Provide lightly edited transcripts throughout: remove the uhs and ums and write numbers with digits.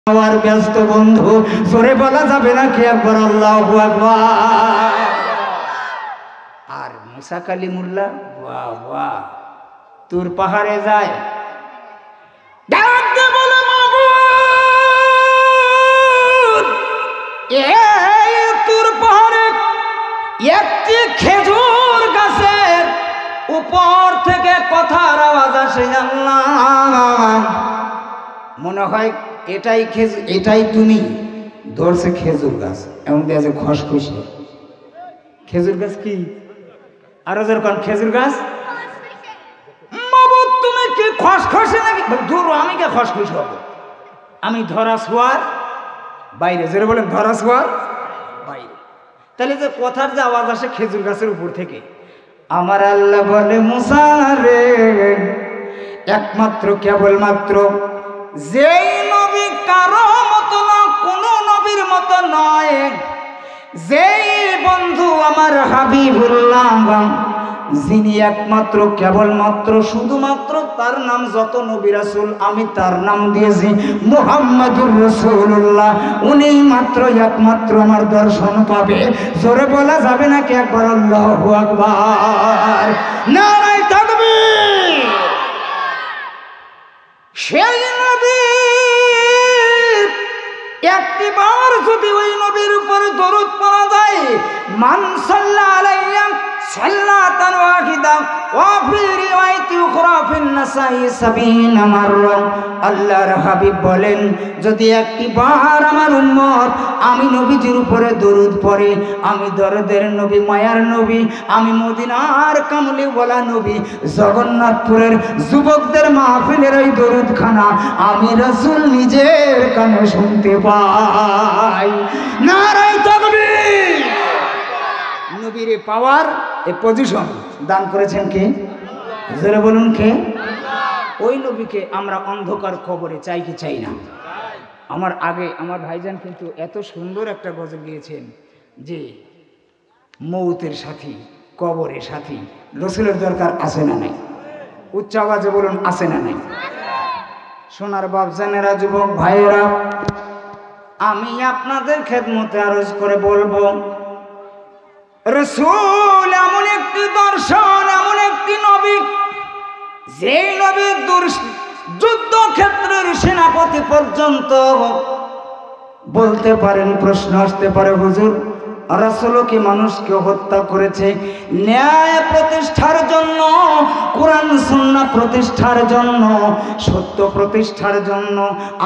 আমার ব্যস্ত বন্ধু জোরে বলা যাবে না কি একবার আল্লাহু আকবার। আর মুসা কালিমুল্লাহ বাহ বাহ তুর পাহাড়ে যায়, ডাকতে বলে মাবুদ এই তুর পাহাড়ে একটি খেজুর গাছের উপর থেকে কথার আওয়াজ আসে। আল্লাহ মনে হয় এটাই এটাই তুমি ধরছে খেজুর গাছ, এমন দিয়ে আছে খসখসে। খেজুর গাছ কি আরো যেরকম খেজুর গাছ, মাবুদ তুমি কি খসখসে নাকি? দূর আমি কে খসখস হব, আমি ধরা শোয়ার বাইরে। যেটা বলেন ধরা শোয়ার বাইরে। তাহলে যে কথার যে আওয়াজ আসে খেজুর গাছের উপর থেকে, আমার আল্লাহ বলে মুসা রে একমাত্র কেবলমাত্র যেই নবী কারো মতো না, কোন নবীর মতো নয়, যেই বন্ধু আমার হাবিবুল্লাহ যিনি একমাত্র কেবলমাত্র শুধুমাত্র তার নাম, যত নবী রাসূল আমি তার নাম দিয়েছি মুহাম্মাদুর রাসূলুল্লাহ, উনি মাত্র একমাত্র আমার দর্শন পাবে। জোরে বলা যাবে নাকি একবার আল্লাহু আকবার, নারায়ে তাকবীর। সেই নবী একটিবার যদি ওই নবীর উপরে দরুদ পড়া যায়, মান সাল্লাল্লাহু আলাইহি সাল্লাতান ওয়াহিদা ওয়া ফি রিওয়ায়াতি উখরা ফিন নাসাই 70 মাররা। আল্লাহর হাবিব বলেন যদি একটিবার আমার উম্মত আমি নবীজির উপরে দরুদ পড়ে, আমি দরদের নবী, মায়ার নবী, আমি মদিনার কামলি ওয়ালা নবী, জগন্নাথপুরের যুবকদের মাহফিলের ওই দরুদ খানা আমি রাসূল নিজের কানে শুনতে পাই। নারায়ে তাকবীর। নবীর পাওয়ার এই পজিশন দান করেছেন কে? যারা বলুন কে? ওই নবীকে আমরা অন্ধকার কবরে চাই কি চাই না? আমার আগে আমার ভাইজান কিন্তু এত সুন্দর একটা গজল গিয়েছেন যে মৌতের সাথী, কবরের সাথী রসুলের দরকার আছে না নাই? উচ্চ আওয়াজে বলুন আছে না নাই? সোনার বাপজানেরা, যুবক ভাইয়েরা, আমি আপনাদের খেদমতে আরজ করে বলবো, রসুল এমন একটি দর্শন, এমন একটি নবী, যে নবীর যুদ্ধক্ষেত্রের সেনাপতি পর্যন্ত বলতে পারেন, প্রশ্ন আসতে পারে হুজুর রাসূল কি মানুষকে হত্যা করেছে ন্যায় প্রতিষ্ঠার জন্য, কোরআন সুন্নাহ প্রতিষ্ঠার জন্য, সত্য প্রতিষ্ঠার জন্য,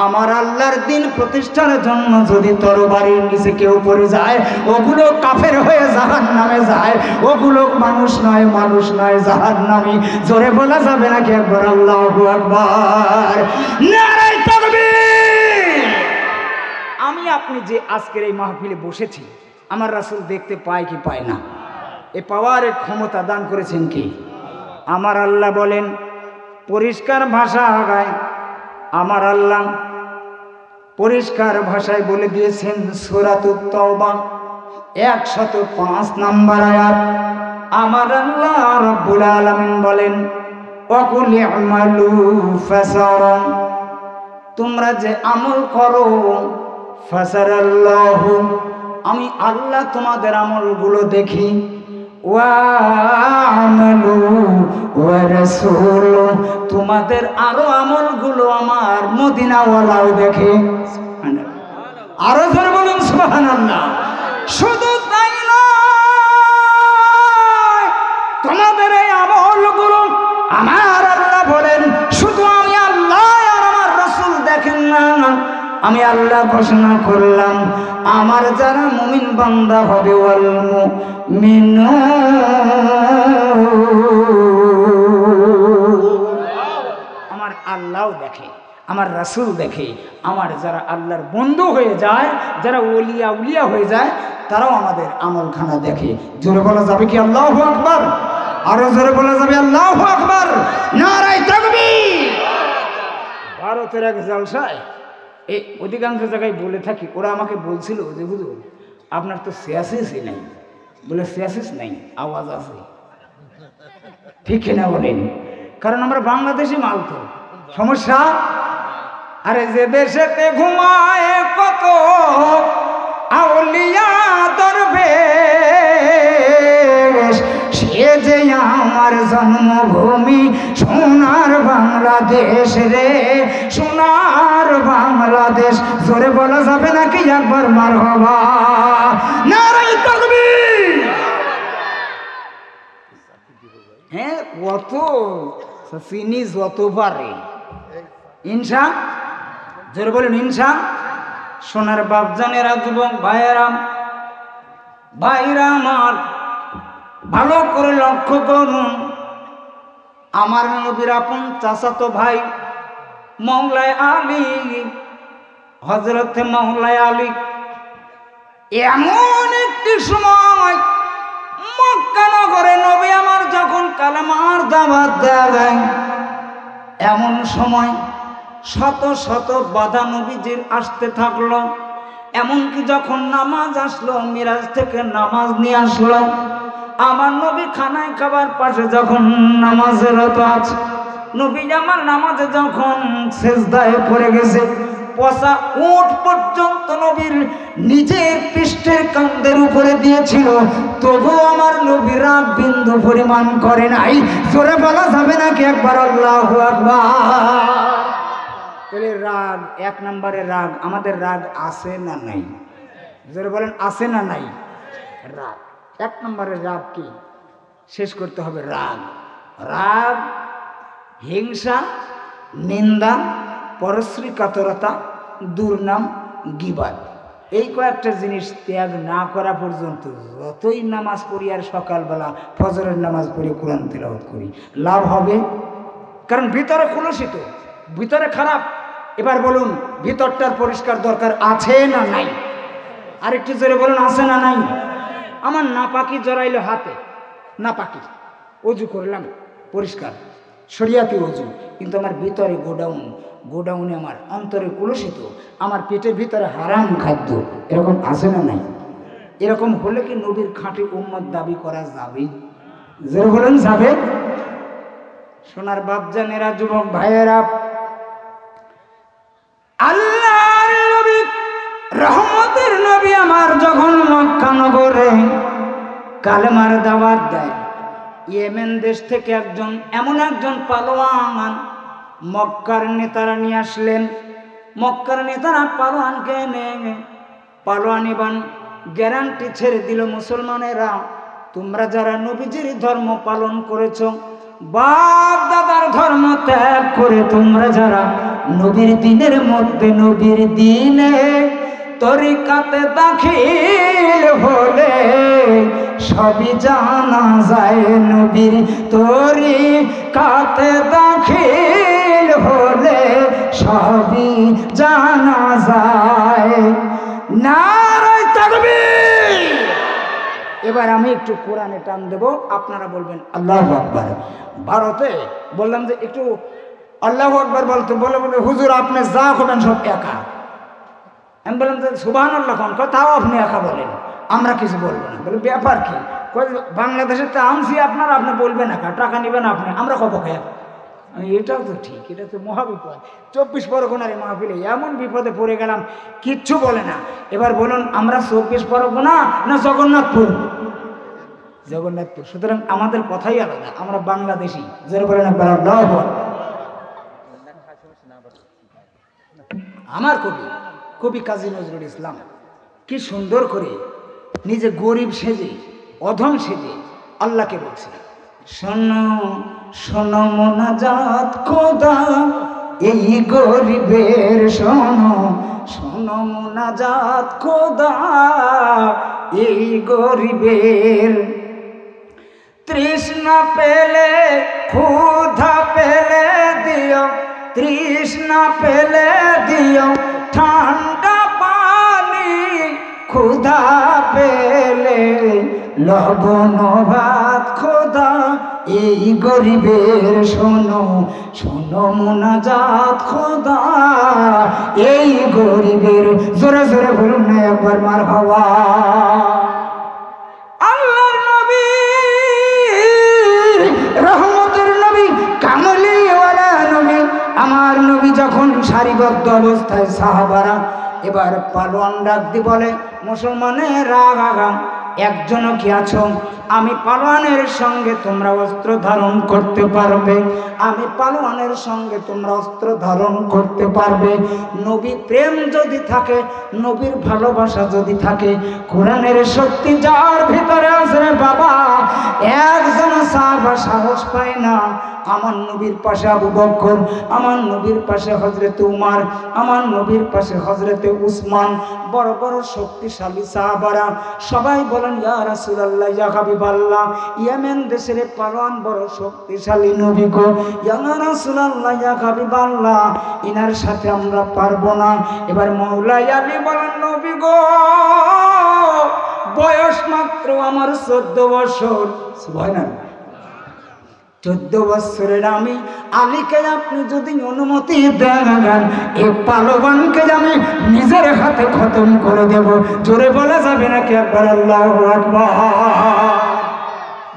আমার আল্লাহর দ্বীন প্রতিষ্ঠার জন্য যদি তরবারির নিচে কেউ পড়ে যায় ওগুলো কাফের হয়ে জাহান্নামে যায়, ওগুলো মানুষ নয়, মানুষ নয়, জাহান্নামী। জোরে বলা যাবে নাকি একবার আল্লাহু আকবার, নারায়ে তাকবীর। আমি আপনি যে আজকের এই মাহফিলে বসেছি আমার রাসূল দেখতে পায় কি পায় না? এ পাওয়ারের ক্ষমতা দান করেছেন কি? আমার আল্লাহ বলেন পরিষ্কার ভাষা আগায়, আমার আল্লাহ পরিষ্কার ভাষায় বলে দিয়েছেন সূরাতুত তাওবা 105 নম্বর আয়াত। আমার আল্লাহ রাব্বুল আলামিন বলেন ওয়াকুল ইমালু ফাসারা, তোমরা যে আমল করো, ফাসারাল্লাহু, আমি আল্লাহ তোমাদের আমলগুলো দেখি, ওয়ামালু ওয়া রাসূল, তোমাদের আরো আমলগুলো আমার মদিনাওয়ালাও দেখে। আরো জোরে বলুন সুবহানাল্লাহ। শুধু তাই নয়, তোমাদের এই আমলগুলো আমার আল্লাহ বলেন শুধু আমি আল্লাহ আর আমার রাসূল দেখেন না, আমি আল্লাহ ঘোষণা করলাম আমার যারা মুমিন বান্দা হবে, ওয়াল মুমিনুন, আমার আল্লাহও দেখে, আমার রাসূল দেখে, আমার যারা আল্লাহর বন্ধু হয়ে যায়, যারা ওলিয়া উলিয়া হয়ে যায়, তারাও আমাদের আমলখানা দেখে। জোরে বলা যাবে কি আল্লাহু আকবার? আরো জোরে বলা যাবে আল্লাহু আকবার, নারায়ে তাকবীর। ভারতের এক জলসায় এই অধিকাংশ জায়গায় বলে থাকি, ওরা আমাকে বলছিল যে হুজুর আপনার তো সিয়াসিসই নাই। বলে সিয়াসিস নাই, আওয়াজ আছে, ঠিক কিনা বলেন? কারণ আমরা বাংলাদেশি মাল, তো সমস্যা আরে যে দেশেতে ঘুমায় কত আউলিয়া দরবেশ, সে যে আমার জন্মভূমি সোনার বাংলাদেশ রে, সোনার বাংলাদেশ। জোরে বলা যাবে নাকি একবার মারহাবা? নারায়ে তাকবীর। হ্যাঁ, কত চিনি যত পারে ইনসা, জোরে বলেন ইনসা। সোনার বাপজানেরা, যুবক ভাইয়েরা, ভাইরা আমার ভালো করে লক্ষ্য করুন, আমার নবীর আপন চাচাতো ভাই মওলায়ে আলী, হযরতে মওলায়ে আলী এমন একটি সময় মক্কা নগরে নবী আমার যখন কালেমার দাওয়াত দেয়, এমন সময় শত শত বাধা নবীজির আসতে থাকলো। এমনকি যখন নামাজ আসলো, মিরাজ থেকে নামাজ নিয়ে আসলো, আমার নবী খানায় খাবার পাশে যখন নামাজরত আছে, নবী আমার নামাজে যখন সেজদায় পড়ে গেছে, পচা উট পর্যন্ত নবীর নিজের পৃষ্ঠের কান্দের উপরে দিয়েছিল, তবু আমার নবী রাগ বিন্দু পরিমাণ করে নাই। জোরে বলা যাবে নাকি একবার আল্লাহু আকবার? তাহলে রাগ, এক নম্বরে রাগ। আমাদের রাগ আছে না নাই? জোরে বলেন আছে না নাই? রাগ এক নম্বরের রাগ কি? শেষ করতে হবে রাগ। রাগ, হিংসা, নিন্দা, পরশ্রী কাতরতা, দুর্নাম, গীবাত, এই কয়েকটা জিনিস ত্যাগ না করা পর্যন্ত যতই নামাজ পড়ি আর সকালবেলা ফজরের নামাজ পড়ি, কোরআন তিলাওয়াত করি, লাভ হবে? কারণ ভিতরে কলুষিত, ভিতরে খারাপ। এবার বলুন, ভিতরটার পরিষ্কার দরকার আছে না নাই? আরেকটু জোরে বলুন, আছে না নাই? আমার নাপাকি জড়াইলো হাতে, নাপাকি অজু করলাম পরিষ্কার, শরিয়াতি অজু, কিন্তু আমার ভিতরে গোডাউনে আমার অন্তরে কলুষিত, আমার পেটের ভিতরে হারাম খাদ্য, এরকম আছে না নাই? এরকম হলে কি নবীর খাঁটি উম্মত দাবি করা যাবে? জোরে বলেন যাবে? সোনার বাপজানেরা, যুবক ভাইয়েরা, আল্লাহর নবী, রহমতের নবী আমার যখন মক্কা নগরে কালেমার দাওয়াত দেয়, ইয়েমেন দেশ থেকে এমন একজন পালোয়ান মক্কার নেতারা নিয়ে আসলেন। মক্কার নেতারা পালোয়ানকে এনে পালোয়ান এবং গ্যারান্টি ছেড়ে দিল, মুসলমানেরা তোমরা যারা নবীজির ধর্ম পালন করেছ, বাপ দাদার ধর্ম ত্যাগ করে তোমরা যারা নবীর দিনের মধ্যে, নবীর দিনে তরিকাতে দাখিল হলে সবই জানা যায়, নবীর তরিকাতে দাখিল হলে সবই জানা যায়। নারায়ে তাকবীর। এবার আমি একটু কোরআনে টান দেব, আপনারা বলবেন আল্লাহু আকবার। ভারতে বললাম যে একটু আল্লাহু আকবার বলতে, বলে হুজুর আপনি যা করবেন সব একা। আমি বললাম যে সুবহানাল্লাহ কোন কথাও আপনি একা বলেন, আমরা কিছু বলবো না। বলে ব্যাপার কি? বাংলাদেশের তো আনছি আপনারা, আপনি বলবেন একা, টাকা নেবেন আপনি, আমরা কব খাই? এটাও তো ঠিক, এটা তো মহাবিপদ। 24 পরগনার এই মাহফিলে এমন বিপদে পড়ে গেলাম, কিচ্ছু বলে না। এবার বলুন, আমরা 24 পরগনা না জগন্নাথপুর? জগন্নাথপুর। সুতরাং আমাদের কথাই আলাদা, আমরা বাংলাদেশি। যারা বলেন একবার আল্লাহু আকবার। আমার কবি কাজী নজরুল ইসলাম কি সুন্দর করে নিজে গরিব সেজে, অধম সেজে আল্লাহকে বলছে, শোনো শোনো মোনাজাত খোদা এই গরিবের, শোনো শোনো মোনাজাত খোদা এই গরিবের, তৃষ্ণা পেলে ক্ষুধা পেলে দিও, তৃষ্ণা পেলে দিও ঠান্ডা পানি, ক্ষুধা পেলে লবণ ভাত খোদা এই গরিবের, শোনো শোনো মোনাজাত খোদা এই গরিবের। জোরে জোরে বলুন না একবার মারহাবা। আল্লাহর নবী, রহমতের নবী, কামলিওয়ালা নবী, আমার নবী যখন সারিবদ্ধ অবস্থায় সাহাবারা, এবার পালোয়ান ডাক দি বলে, মুসলমানের আগা একজনও কি আছো? আমি পালোয়ানের সঙ্গে তোমরা অস্ত্র ধারণ করতে পারবে? আমি পালোয়ানের সঙ্গে তোমরা অস্ত্র ধারণ করতে পারবে? নবী প্রেম যদি থাকে, নবীর ভালোবাসা যদি থাকে, কোরআনের শক্তি যার ভিতরে আছে বাবা, একজন সাহাবা সাহস পায় না আমার নবীর পাশে আবু বকর, আমার নবীর পাশে হযরতে উমর, আমার নবীর পাশে হযরতে উসমান, বড় বড় শক্তিশালী সাহাবারা সবাই বলেন ইয়া রাসূলুল্লাহ, ইয়া হাবিবাল্লাহ, ইয়েমেন দেশের পালোয়ান বড় শক্তিশালী নবী গো, ইয়া রাসূলুল্লাহ, ইয়া হাবিবাল্লাহ, ইনার সাথে আমরা পারবো না। এবার মাওলা আলী বলেন, নবী গো, বয়স মাত্র আমার 14 বছর। সুবহানাল্লাহ। 14 বছরের আমি আলীকে আপনি যদি অনুমতি দেন, এই পালোয়ানকে আমি নিজের হাতে খতম করে দেব। জোরে বলা যাবে নাকি একবার আল্লাহু আকবার?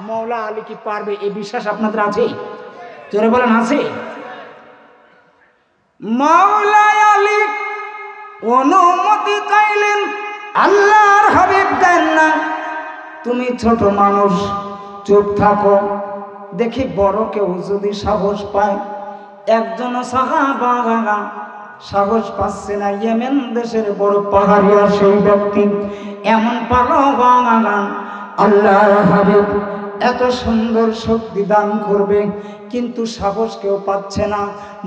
মাওলা আলী কি পারবে? এই বিশ্বাস আপনাদের আছে? জোরে বলেন আছে? মাওলা আলী অনুমতি চাইলেন, আল্লাহর হাবিব দেন না। তুমি ছোট মানুষ, চুপ থাকো, দেখি বড় কেউ যদি সাহস পায়। একজন সাহাবা সাহস পাচ্ছে না। ইয়েমেন দেশের বড় পাহাড়িয়া সেই ব্যক্তি, এমন পালোয়ান আল্লাহর হাবিব এত সুন্দর শক্তি দান করবে, কিন্তু সাহস কেউ পাচ্ছে না।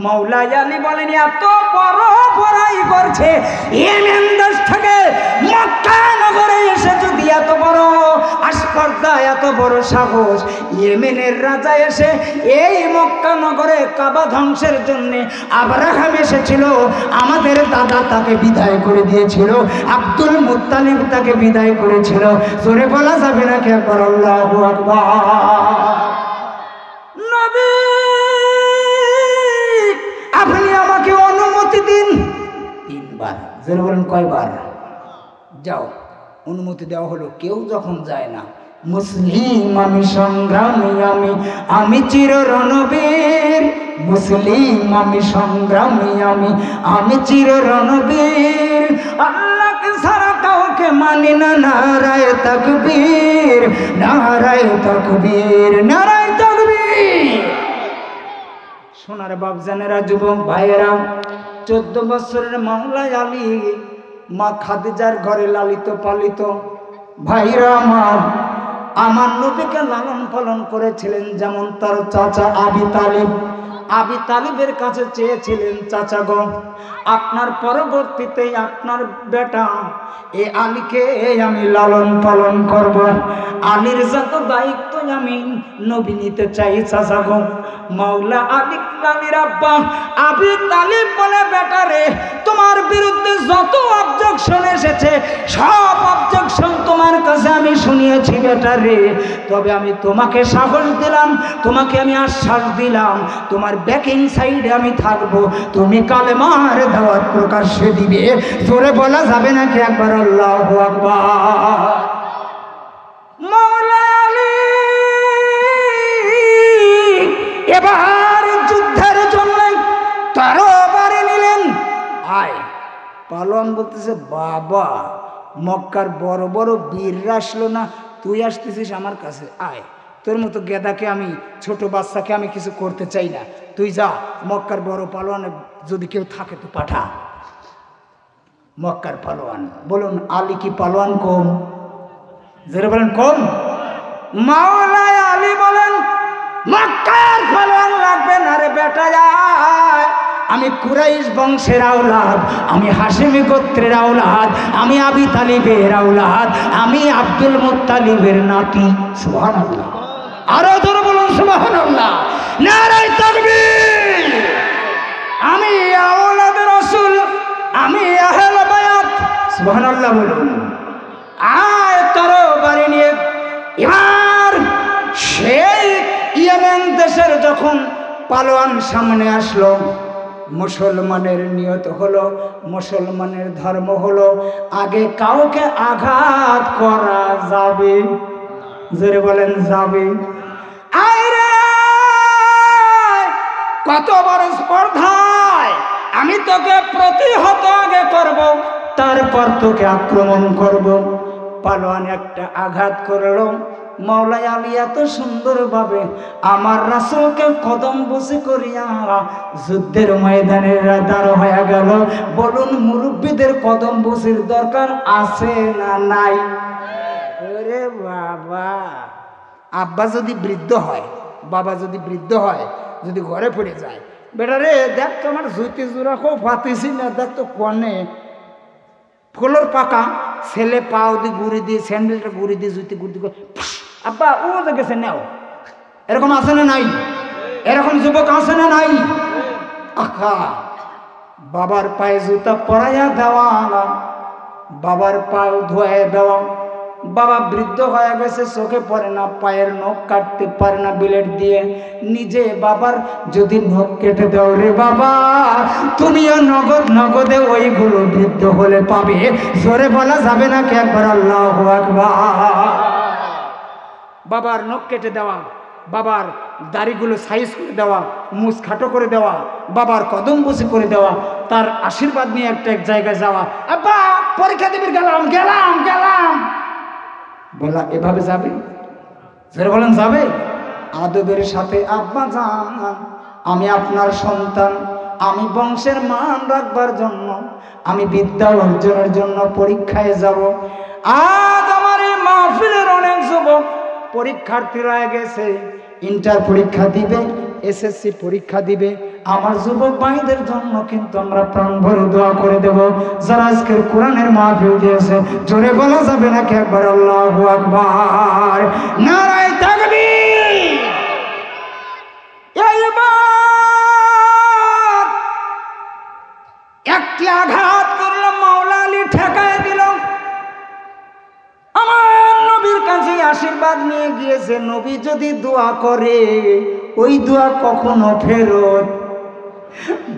মাওলা আলী বলেন, এত বড় বড়াই করছে, ইয়েমেন দেশ থেকে মক্কা নগরে এসে যদি এত বড় আস্পর্ধা, এত বড় সাহস, ইয়েমেনের রাজা এসে এই মক্কা নগরে কাবা ধ্বংসের জন্য আব্রাহাম এসেছিল, আমাদের দাদা তাকে বিদায় করে দিয়েছিল, আব্দুল মুত্তালিব তাকে বিদায় করেছিল। জোরে বলা যাবে নাকি একবার আল্লাহু আকবার? নবী, আপনি আমাকে অনুমতি দিন। 3 বার। জোরে বলেন কয়বার? যাও, অনুমতি দেওয়া হলো। কেউ যখন যায় না, মুসলিম আমি সংগ্রামী, আমি চির রণবীর, মুসলিম আমি সংগ্রামী, আমি চির রণবীর, আল্লাহকে ছাড়া কাউকে মানি না, নারায়ে তাকবীর, নারায়ে তাকবীর, নারায়ে তাকবীর। সোনার বাপজানেরা, যুবক ভাইয়েরা, 14 বছরের মাওলা আলী মা খাদিজার ঘরে লালিত পালিত। ভাইরা আমার নবীকে লালন পালন করেছিলেন যেমন তার চাচা আবি তালিব। আবি তালিবের কাছে চেয়েছিলেন, চাচা গো, আপনার পরবর্তীতে আপনার বেটা এই আলীকে আমি লালন পালন করব, আলীর যত দায়িত্ব আমি নবী নিতে চাই চাচা গো। মাওলা আলী আলীর আব্বা আবি তালিব বলে, বেটা রে, তোমার বিরুদ্ধে যত অবজেকশন এসেছে সব অবজেকশন তোমার কাছে আমি শুনিয়েছি বেটা রে, তবে আমি তোমাকে সাহস দিলাম, তোমাকে আমি আশ্বাস দিলাম, তোমার ব্যাকিং সাইডে আমি থাকবো, তুমি কালেমার দাওয়াত প্রকাশ্যে দিবে। জোরে বলা যাবে নাকি একবার আল্লাহু আকবার? মাওলা আলী এবার যুদ্ধের জন্য তরবারি নিলেন। আয় পালোয়ান বলতেছে, বাবা, মক্কার বড় বড় বীররা আসলো না, তুই আসতেছিস আমার কাছে? আয়, তোর মতো গেদাকে আমি, ছোট বাচ্চাকে আমি কিছু করতে চাই না, তুই যা, মক্কার বড় পালোয়ান যদি কেউ থাকে তো পাঠা। মক্কার পালোয়ান। বলুন, আলী কি পালোয়ান কম? যারা বলেন কম? মাওলা আলী বলেন, মক্কার পালোয়ান লাগবে না রে বেটা, আমি কুরাইশ বংশের আওলাদ, আমি হাশেমি গোত্রের আওলাদ, আমি আবি তালিবের আওলাদ, আমি আব্দুল মুত্তালিবের নাতি। সুবহানাল্লাহ। আরো জোরে বলুন সুবহানাল্লাহ। নারায়ে তাকবীর। আমি আওলাদের রাসূল, আমি আহলে বায়াত। সুবহানাল্লাহ বলুন। আয় তরবারি নিয়ে এবার সেই ইয়েমেন দেশের যখন পালোয়ান সামনে আসলো, মুসলমানের নিয়ত হলো, মুসলমানের ধর্ম হলো, আগে কাউকে আঘাত করা যাবে। জোরে বলেন যাবে। আয় রে, কত বড় স্পর্ধা! আমি তোকে প্রতিহত আগে করব, তারপর তোকে আক্রমণ করব। পালোয়ান একটা আঘাত করলো, মাওলাই আলী এত সুন্দরভাবে আমার রাসূলকে কদম বসে করিয়া যুদ্ধের ময়দানে দাঁড় হয়ে গেল। বলুন, মুরব্বীদের কদম বসির দরকার আছে না নাই? ওরে বাবা, আব্বা যদি বৃদ্ধ হয়, বাবা যদি বৃদ্ধ হয়, যদি ঘরে পড়ে যায়, বেটা রে দেখ তো আমার জুতি জোড়া খুব ফাতিছি না, দেখ তো কনে ফলোর পাকা ছেলে পাও দিয়ে গুড়ি দিয়ে স্যান্ডেলটা গুড়ি দিয়ে জুতি গুড়ি দিয়ে আব্বা ও তো গেছে নেও। এরকম আছে না নাই? এরকম যুবক আছে না নাই? আখা বাবার পায়ে জুতা পরাইয়া দেওয়া, বাবার পায়ে ধোয়া দেওয়া। বাবা বৃদ্ধ হয়ে গেছে, চোখে পড়ে না, পায়ের নখ কাটতে পারে না বিলেট দিয়ে। নিজে বাবার যদি নখ কেটে দাও রে বাবা, তুমিও নগদ নগদে ওইগুলো বৃদ্ধ হলে পাবে। জোরে বলা যাবে না কি একবার আল্লাহু আকবার? বাবার নখ কেটে দেওয়া, বাবার দাড়িগুলো সাইজ করে দেওয়া, মুছ খাটো করে দেওয়া, বাবার কদম বসে করে দেওয়া, তার আশীর্বাদ নিয়ে একটা এক জায়গায় যাওয়া। আব্বা পরীক্ষা দিবি, গেলাম গেলাম গেলাম বলা, এভাবে যাবে? যারা বলেন যাবে? আদবের সাথে, আব্বা জান আমি আপনার সন্তান, আমি বংশের মান রাখবার জন্য, আমি বিদ্যা অর্জনের জন্য পরীক্ষায় যাব। আজ আমার এই মাহফিলের অনেক যুবক পরীক্ষার্থী রয়ে গেছে, ইন্টার পরীক্ষা দিবে, এসএসসি পরীক্ষা দিবে। আমার যুবক ভাইদের জন্য কিন্তু আমরা প্রাণ ভরে দোয়া করে দেব। যারা আজকের কোরআনের মাহফিল দিয়েছে, জোরে বলা যাবে নাকি একবার আল্লাহু আকবার? নারায়ে তাকবীর! এইবার একটি আঘাত করল, মাওলা আলী ঠেকায় দিল। আমার নবীর কাছে আশীর্বাদ নিয়ে গিয়েছে, নবী যদি দোয়া করে ওই দোয়া কখনো ফেরত।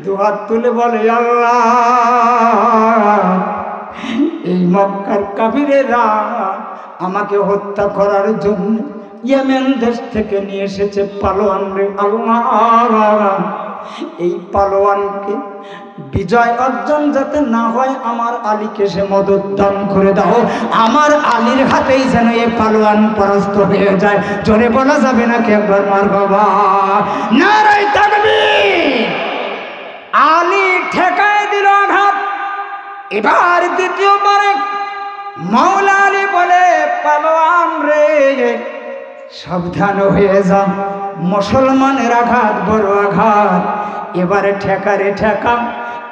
দুহাত তুলে বলে, আল্লাহ এই মক্কার কাফিরেরা আমাকে হত্যা করার জন্য ইয়েমেন দেশ থেকে নিয়ে এসেছে পালোয়ান রে আল্লাহ, এই পালোয়ানকে বিজয় অর্জন যাতে না হয় আমার আলীকে সে মদত দান করে দাও। আমার আলীর হাতেই যেন এই পালোয়ান পরাস্ত হয়ে যায়। জোরে বলা যাবে নাকি একবার মারহাবা? নারায়ে তাকবীর! আলী ঠেকায় দিল আঘাত। এবার দ্বিতীয়বারে মাওলা আলী বলে, পালোয়ান রে সাবধান হয়ে যা, মুসলমানের আঘাত বড় আঘাত। এবারে ঠেকা রে ঠেকা।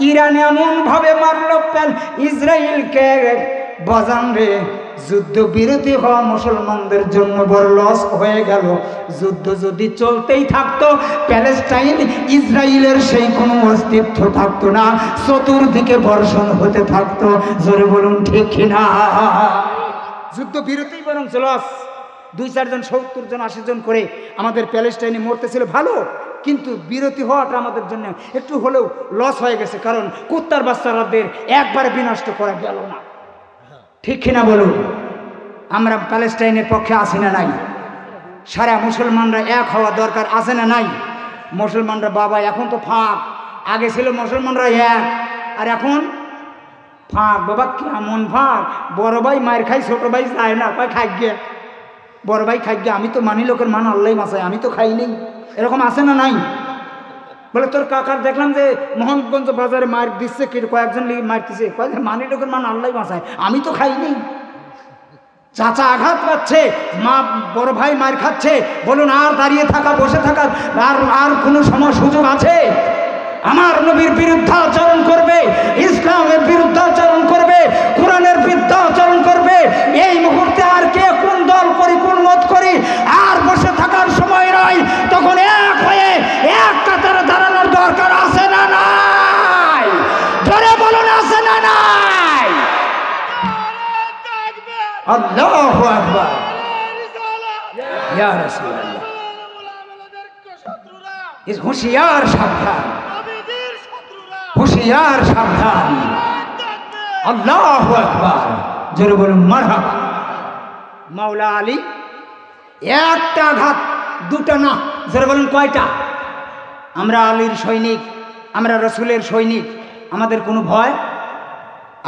ইরান এমন ভাবে মারল ইসরায়েলকে, বাজান রে যুদ্ধ বিরতি হওয়া মুসলমানদের জন্য বড় লস হয়ে গেল। যুদ্ধ যদি চলতেই থাকতো, প্যালেস্টাইন ইসরায়েলের সেই কোনো অস্তিত্ব থাকতো না, চতুর্দিকে বর্ষণ হতে থাকতো। জোরে বলুন ঠিক কিনা? যুদ্ধ বিরতি বরং লস। 2-4 জন 70 জন 80 জন করে আমাদের প্যালেস্টাইনে মরতেছিল ভালো, কিন্তু বিরতি হওয়াটা আমাদের জন্য একটু হলেও লস হয়ে গেছে, কারণ কুত্তার বাচ্চাদের একবারে বিনষ্ট করা গেল না। ঠিক কিনা বলুন? আমরা প্যালেস্টাইনের পক্ষে আছি না নাই? সারা মুসলমানরা এক হওয়া দরকার আছে না নাই? মুসলমানরা বাবা এখন তো ফাঁক, আগে ছিল মুসলমানরা এক, আর এখন ফাঁক। বাবা কেমন ফাঁক? বড় ভাই মায়ের খাই, ছোট ভাই যায় না, কয় খাই গে। বড় ভাই খাই গে, আমি তো মানি লোকের মান আল্লাহ মাসায়, আমি তো খাই নেই। এরকম আছে না নাই? বলে তোর কাকার দেখলাম যে মোহনগঞ্জ বাজারে মার দিচ্ছে, কয়েকজন লিগে মারতেছে, মানি লোকের মান আল্লাহ মাসায়, আমি তো খাই নেই। চাচা আঘাত পাচ্ছে, মা বড় ভাই মার খাচ্ছে, বলুন আর দাঁড়িয়ে থাকা বসে থাকার আর কোনো সময় সুযোগ আছে? আমার নবীর বিরুদ্ধাচরণ করবে, ইসলামের বিরুদ্ধাচরণ করবে, কোরআনের বিরুদ্ধাচরণ করবে। এই মুহূর্তে আর কে কোন দল করি, কোন মত করি, আর বসে থাকার সময় নয়। তখন এক হয়ে এক কাতারে দাঁড়ানোর দরকার আছে না নাই? ধরে বলুন আছে না নাই? আল্লাহু আকবার। ইয়া রাসূলুল্লাহ, হুঁশিয়ার সাবধান, হুঁশিয়ার সাবধান। আল্লাহু আকবার। জোরে বলুন মারহাবা। মাওলা আলী একটা আঘাত, দুটো না, জোরে বলুন কয়টা? আমরা আলীর সৈনিক, আমরা রসুলের সৈনিক, আমাদের কোনো ভয়?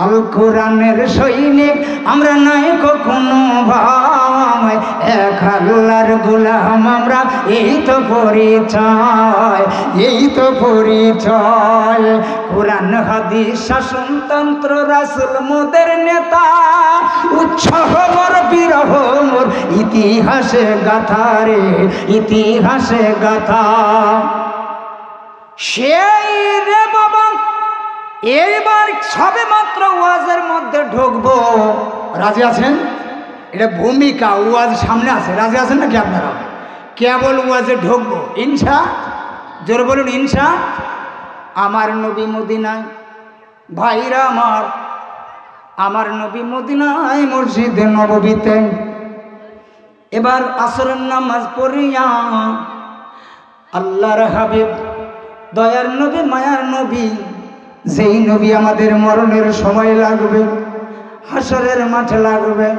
আল কোরআনের সৈনিক আমরা নাই কখনো ভয়, এক আল্লাহর গোলাম আমরা, এই তো পরিচয়, এই তো পরিচয়। কোরআন হাদিস শাসনতন্ত্র রাসূল মোদের নেতা, উৎসাহ মোর বিরহ মোর ইতিহাসে গাথা রে, ইতিহাসে গাথা। সেই রে বাবা এইবার সবে মাত্র ওয়াজের মধ্যে ঢুকবো, রাজি আছেন? এটা ভূমিকা, ওয়াজ সামনে আছে, রাজি আছেন নাকি আপনারা? কেবল ওয়াজে ঢুকবো ইনশা, জোরে বলুন ইনশা। আমার নবী মদিনায়, ভাইরা আমার নবী মদিনায় মসজিদে নববীতে এবার আসরের নামাজ পড়িয়া আল্লাহর হাবিব দয়ার নবী মায়ার নবী, যেই নবী আমাদের মরণের সময় লাগবে, হাসরের মাঠে লাগবে,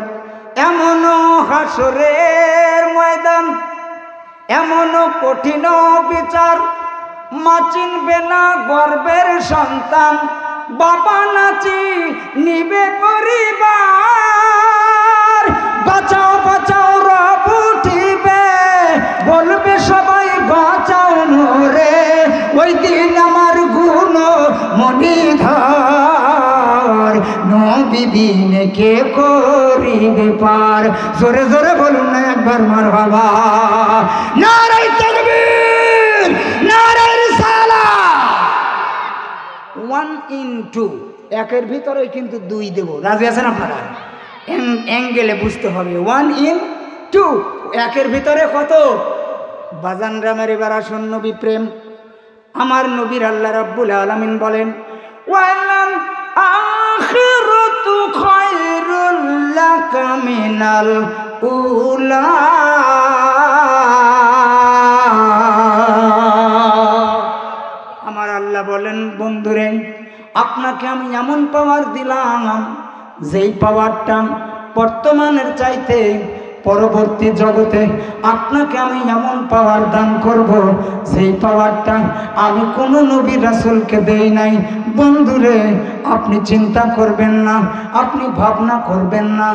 এমনও হাসরের ময়দান, এমনও কঠিন বিচার, মা চিনবে না গর্বের সন্তান, বাবা নাচি নিবে পরিবার, বাঁচাও বাঁচাও রব উঠিবে, বলবে সবাই বাঁচাও রে, ওই দিন আমার গুণ মনিধর, নবী বিনে কে করিবে পার। জোরে জোরে বলুন না একবার মারহাবা। নারে তাকবীর, নারে রিসালাত। 1 in 2, একের ভিতরে কিন্তু 2 দেব, রাজি আছেন আপনারা? অ্যাঙ্গেলে বুঝতে হবে। 1 in 2, একের ভিতরে কত? বাজান রামের এবার আসুন নবী প্রেম। আমার নবীর আল্লাহ রাব্বুল আলামিন বলেন, ওয়ালাল আখিরাতু খায়রুল লাকা মিনাল উলা। আমার আল্লাহ বলেন, বন্ধুরে আপনাকে আমি এমন পাওয়ার দিলাম, যেই পাওয়ারটা বর্তমানের চাইতে পরবর্তী জগতে আপনাকে আমি এমন পাওয়ার দান করব, সেই পাওয়ারটা আমি কোনো নবী রাসূলকে দেই নাই। বন্ধুরে আপনি চিন্তা করবেন না, আপনি ভাবনা করবেন না,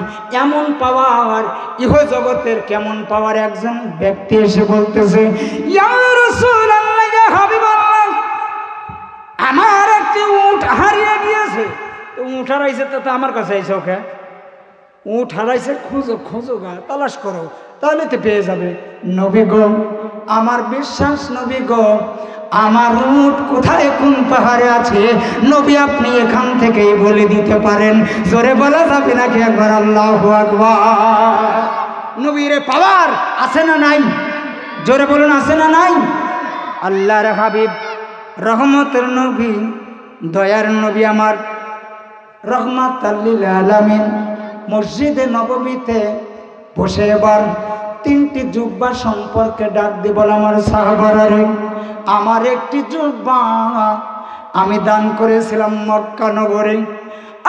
এমন পাওয়ার ইহ জগতের কেমন পাওয়ার। একজন ব্যক্তি এসে বলতেছে, ইয়া রাসূলুল্লাহ, ইয়া হাবিবাল্লাহ, আমার একটি উট হারিয়ে গিয়েছে। উট হারাইছে তো আমার কাছে আইছে, ওকে উঠ হারাইছে, খুঁজো খোঁজো গা, তালাশ করো, তাহলে তো পেয়ে যাবে। নবী গো, আমার বিশ্বাস নবী গো, আমার উট কোথায় কোন পাহাড়ে আছে নবী আপনি এখান থেকেই বলে দিতে পারেন। জোরে বলা যাবে নাকি একবার আল্লাহু আকবার? নবীর পাওয়ার আছে না নাই? জোরে বলুন আছে না নাই? আল্লাহর হাবিব রহমতের নবী, দয়ার নবী আমার রহমাতাল লিল আলামিন মসজিদে নববীতে বসে এবার 3টি জুব্বা সম্পর্কে ডাক দিয়ে বল, আমার সাহাবারা রে, আমার একটি জুব্বা আমি দান করেছিলাম মক্কা নগরে।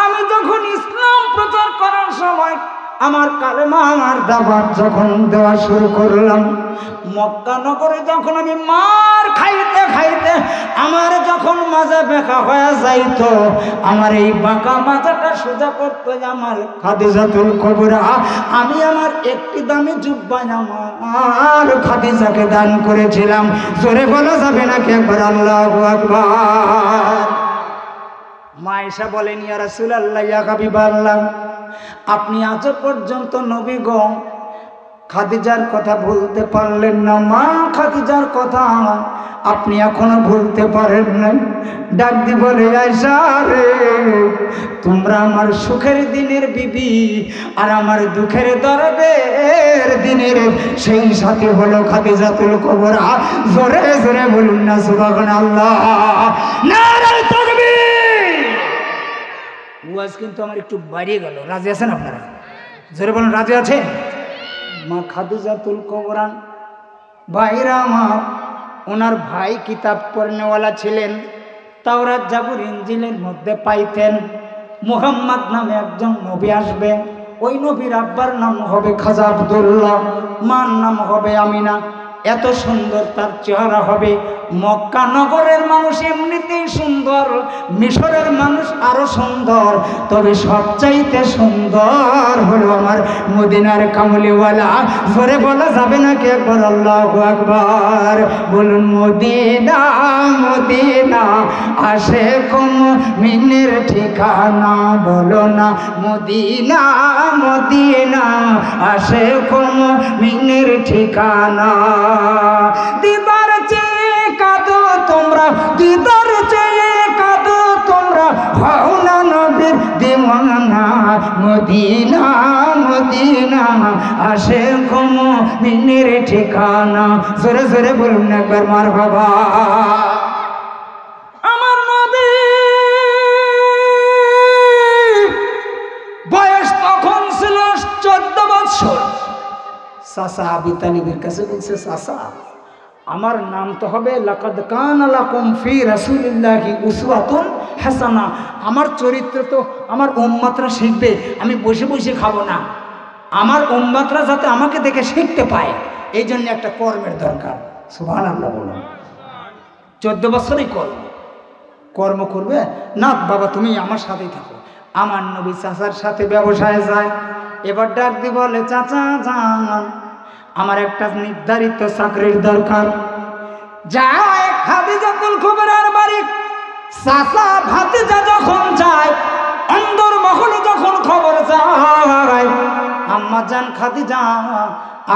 আমি যখন ইসলাম প্রচার করার সময় আমার কালেমা আমার দাওয়াত যখন দেওয়া শুরু করলাম, মক্কা নগরে যখন আমি মার খাইতে খাইতে আমার যখন মাজা বেঁকা হয়ে যাইতো, আমার এই বাঁকা মাজাটা সোজা করতে আমার খাদিজাতুল কুবরা, আমি আমার একটি দামি জুব্বা আমার খাদিজাকে দান করেছিলাম। জোরে বলা যাবে নাকি একবার আল্লাহু আকবার? মা আয়েশা বলেন, ইয়া রাসূলুল্লাহ, ইয়া হাবিবাল্লাহ, আপনি আজ পর্যন্ত নবী গো খাদিজার কথা ভুলতে পারলেন না। মা খাদিজার কথা আপনি এখনো ভুলতে পারেন নাই। ডাক দি বলে, আয়েশা রে, তোমরা আমার সুখের দিনের বিবি আর আমার দুঃখের দরদের দিনের সেই সাথে হলো খাদিজাতুল কুবরা। জোরে জোরে বলুন না সুবহানাল্লাহ, নারে তাকবীর। ওয়াজ কিন্তু আমার একটু বাড়িয়ে গেল, রাজি আছেন আপনারা? জোরে বলুন, রাজি আছেন? মা খাদিজাতুল কুবরা, ভাইরা আমার, ওনার ভাই কিতাব পড়নেওয়ালা ছিলেন, তাওরাত জাবুর ইনজিলের মধ্যে পাইতেন মুহাম্মদ নামে একজন নবী আসবে। ওই নবীর আব্বার নাম হবে খাজা আব্দুল্লাহ, মার নাম হবে আমিনা। এত সুন্দর তার চেহারা হবে, মক্কা নগরের মানুষ এমনিতেই সুন্দর, মিশরের মানুষ আরো সুন্দর, তবে সবচাইতে সুন্দর হলো আমার মদিনার কামলিওয়ালা। জোরে বলা যাবে নাকি একবার আল্লাহু আকবার? বলুন মদিনা মদিনা আশিক মুমিনের ঠিকানা, বলো না মদিনা মদিনা আশিক মুমিনের ঠিকানা। দিদার চেয়ে কাঁদো তোমরা, দিদার চেয়ে কাঁদো তোমরা, হও না নবীর দিওয়ানা। মদিনা মদিনা আশিক মুমিনের ঠিকানা। জোরে জোরে বলুন একবার মারহাবা। আমার নবী বয়স তখন ছিল 14 বছর। চাচা আবু তালিবের কাছে বলছে, চাচা আমার নাম তো হবে লাকাদ কানা লাকুম ফি রাসূলিল্লাহি উসওয়াতুন হাসানা। আমার চরিত্র তো আমার উম্মতরা শিখবে, আমি বসে বসে খাবো না, আমার উম্মতরা যাতে আমাকে দেখে শিখতে পায়, এই জন্য একটা কর্মের দরকার। সুবহানাল্লাহ বলুন। 14 বছরই কর্ম করবে না। বাবা তুমি আমার সাথেই থাকো। আমার নবী চাচার সাথে ব্যবসায় যায়। এবার ডাক দিয়ে বলে, চাচা যান, আমার একটা নির্ধারিত চাকরির দরকার। যায় খাদিজাতুল কুবরার বাড়ি। চাচা ভাতিজা যখন যায়, অন্দর মহলে যখন খবর যায়, আম্মা জান খাদিজা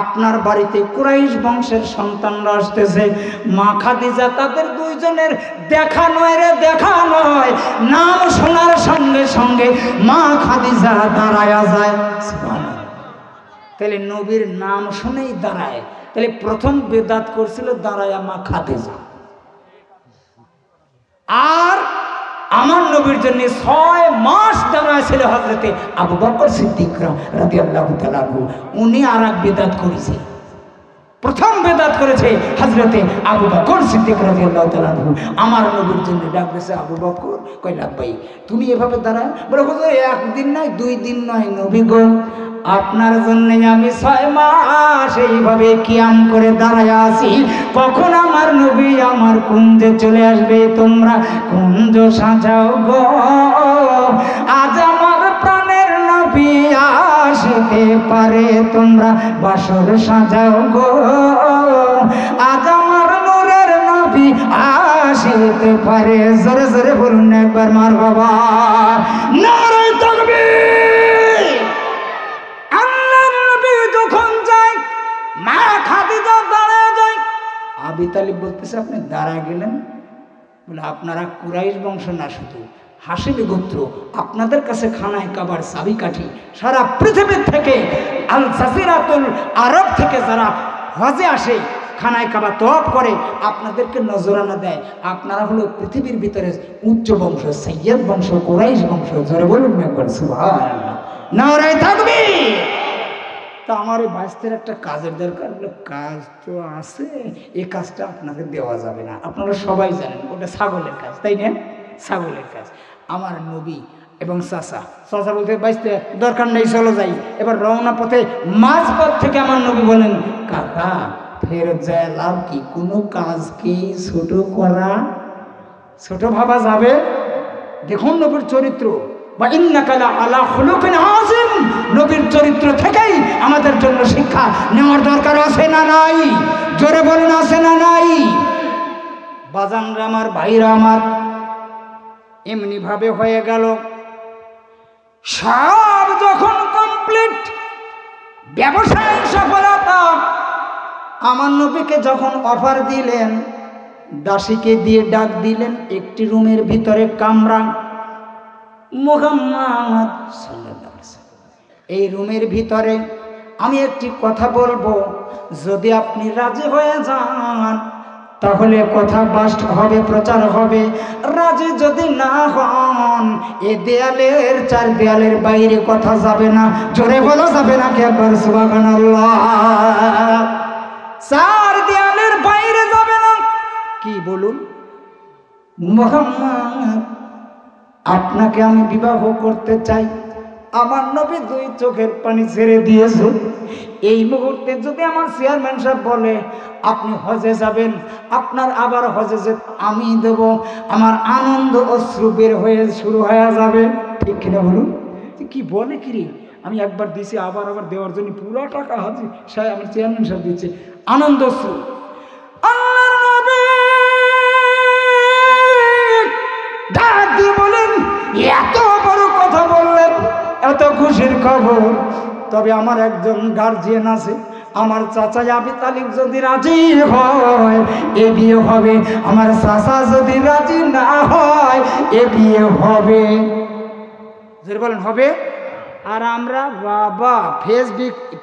আপনার বাড়িতে কুরাইশ বংশের সন্তানরা আসতেছে। মা খাদিজা তাদের দুইজনের দেখা নয় রে, দেখা নয়, নাম শোনার সঙ্গে সঙ্গে মা খাদিজা দাঁড়ায়া যায়। তাহলে নবীর নাম শুনেই দাঁড়ায়। তাহলে প্রথম বেদাত করছিল দাঁড়ায়া মা খাদিজা। আর আমার নবীর জন্য 6 মাস দাঁড়ায় ছিল হযরতে আবু বকর সিদ্দিক রাদিয়াল্লাহু তাআলা। উনি আর এক বেদাত করেছে। প্রথম বেদাত করেছে হযরতে আবু বকর সিদ্দিক রাদিয়াল্লাহু তাআলা। আমার নবীর জন্য ডাক দিয়েছে আবু বকর, কইলা ভাই তুমি এভাবে দাঁড়ায়? বলে হুজুর একদিন নয় 2 দিন নয় নবী গো, আপনার জন্য আমি 6 মাস এইভাবে কিয়াম করে দাঁড়ায় আছি। কখন আমার নবী আমার কুঞ্জে চলে আসবে? তোমরা কুঞ্জ সাজাও গো, আজ আমার প্রাণের নবী আসতে পারে। তোমরা বাসর সাজাও গো, আজ আমার নূরের নবী আসতে পারে। জোরে জোরে বলুন একবার মারহাবা। নারে তাকবীর। আল্লাহর নবী যখন যায়, মা খাদিজা দাঁড়ায় যায়। আবু তালিব বলতেছে, আপনি দাঁড়ায় গেলেন? বলে আপনারা কুরাইশ বংশ না, শুধু হাশিমি গোত্র, আপনাদের কাছে খানায় কাবার চাবিকাঠি। সারা পৃথিবীর থেকে আল জাজিরাতুল আরব থেকে যারা হজে আসে, খানায় কাবা তওয়াফ করে, আপনাদেরকে নজরানা দেয়। আপনারা হলো পৃথিবীর ভিতরে উচ্চ বংশ, সৈয়দ বংশ, কুরাইশ বংশ। জোরে বলুন একবার সুবহানাল্লাহ, নারে তাকবীর। তা আমার এই বাইস্তের একটা কাজের দরকার। কাজ তো আছে, এই কাজটা আপনাকে দেওয়া যাবে না। আপনারা সবাই জানেন ওটা ছাগলের কাজ, তাই না? ছাগলের কাজ। আমার নবী এবং চাচা বলতে বাইস্তে দরকার নেই, চলো যাই। এবার রওনা পথে মাঝপথ থেকে আমার নবী বলেন, কাকা ফেরত যায় লাভ কি? কোনো কাজকে ছোট করা, ছোট ভাবা যাবে? দেখুন নবীর চরিত্র, বা ইন্নাকা লা আলা খুলুকিন আযীম। নবীর চরিত্র থেকেই আমাদের জন্য শিক্ষা নেওয়ার দরকার আছে না নাই? জোরে বলুন আছে না নাই? বাজানরা আমার, ভাইরা আমার, এমনি ভাবে হয়ে গেল। সব যখন কমপ্লিট, ব্যবসায় সফলতা, আমার নবীকে যখন অফার দিলেন, দাসীকে দিয়ে ডাক দিলেন, একটি রুমের ভিতরে কামরা, মুহাম্মদ সাল্লাল্লাহু আলাইহি ওয়াসাল্লাম, এই রুমের ভিতরে আমি একটি কথা বলবো, যদি আপনি রাজি হয়ে যান তাহলে কথা বাস্ট হবে, প্রচার হবে। রাজি যদি না হন, এ দেয়ালের 4 দেয়ালের বাইরে কথা যাবে না। জোরে বলা যাবে না? কে বল সুবহানাল্লাহ। 4 দেয়ালের বাইরে যাবে না। কি বলুন? মুহাম্মদ আপনাকে আমি বিবাহ করতে চাই, আমার নবী 2 চোখের পানি ছেড়ে দিয়েছে। এই মুহূর্তে যদি আমার চেয়ারম্যান সাহেব বলে আপনি হজে যাবেন, আপনার আবার হজে যে আমি দেব, আমার আনন্দ অশ্রু বের হয়ে শুরু হয়ে যাবে। ঠিক কিনা বলুন? কি বলে কি রে, আমি একবার দিছি আবার দেওয়ার জন্য পুরো টাকা হাজি সাহেব আমার চেয়ারম্যান সাহেব দিচ্ছে, আনন্দ অশ্রু। আল্লাহর নবী ডাক দিয়ে বলেন, এত বড় কথা বললেন, এত খুশির খবর, তবে আমার একজন গার্জিয়ান আছে, আমার চাচা আবু তালিব যদি রাজি হয় এ বিয়ে হবে, আমার চাচা যদি রাজি না হয় এ বিয়ে হবে। যদি বলেন হবে। আর আমরা বাবা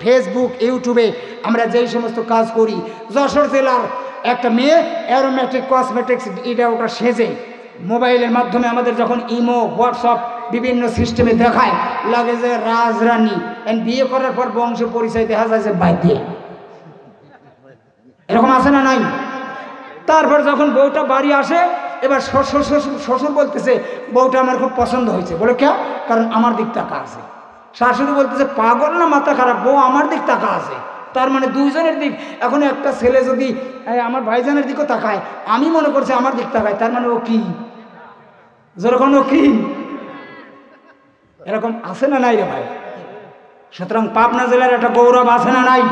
ফেসবুক ইউটিউবে আমরা যেই সমস্ত কাজ করি, যশোর জেলার একটা মেয়ে অ্যারোমেটিক কসমেটিক্স এটা ওটা সেজে মোবাইলের মাধ্যমে আমাদের যখন ইমো হোয়াটসঅ্যাপ বিভিন্ন সিস্টেমে দেখায়, লাগে যে রাজরানী, বিয়ে করার পর বংশ পরিচয় দেখা যায় যে বাইতে, এরকম আছে না নাই? তারপর যখন বউটা বাড়ি আসে, এবার শ্বশুর বলতেছে বউটা আমার খুব পছন্দ হয়েছে। বলে কে? কারণ আমার দিক তাকা আছে। শাশুড়ি বলতেছে পাগল না মাথা খারাপ, বউ আমার দিক তাকা আছে। তার মানে দুইজনের দিক। এখন একটা ছেলে যদি আমার ভাইজানের দিকও তাকায়, আমি মনে করছি আমার দিক তাকায়, তার মানে ও কি? যেরকম ও কি? এরকম আছে না নাই রে ভাই? সুতরাং পাবনা জেলার একটা গৌরব আছে না নাই?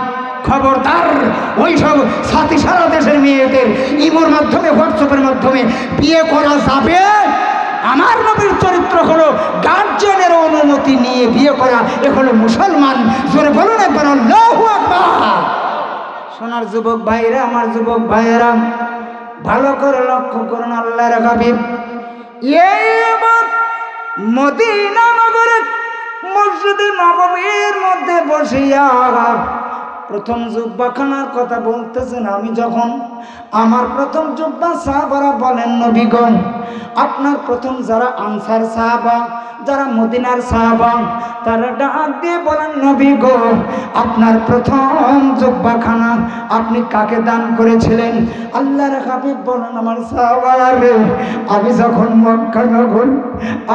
খবরদার ওই সব সাথী সারা দেশের মেয়েদের ইমোর মাধ্যমে হোয়াটসঅ্যাপের মাধ্যমে বিয়ে করা যাবে? আমার নবীর চরিত্র হলো গার্জিয়ানের অনুমতি নিয়ে বিয়ে করা, এ হলো মুসলমান। জোরে বলুন একবার আল্লাহু আকবার। সোনার যুবক ভাইরা, আমার যুবক ভাইয়েরা, ভালো করে লক্ষ্য করুন আল্লাহর হাবিব এবার মদিনা নগরের মসজিদে নববীর মধ্যে বসিয়া প্রথম জুব্বাখানার কথা বলতেছেন। আমি যখন আমার প্রথম জুব্বা সাহাবারা বলেন নবীগণ, আপনার প্রথম যারা আনসার সাহাবা, যারা মদিনার সাহাবা, তারা ডাক দিয়ে বলেন নবীগণ, আপনার প্রথম জুব্বাখানা আপনি কাকে দান করেছিলেন? আল্লাহর হাবিব বলেন আমার সাহাবারা রে, আমি যখন মক্কা নগর,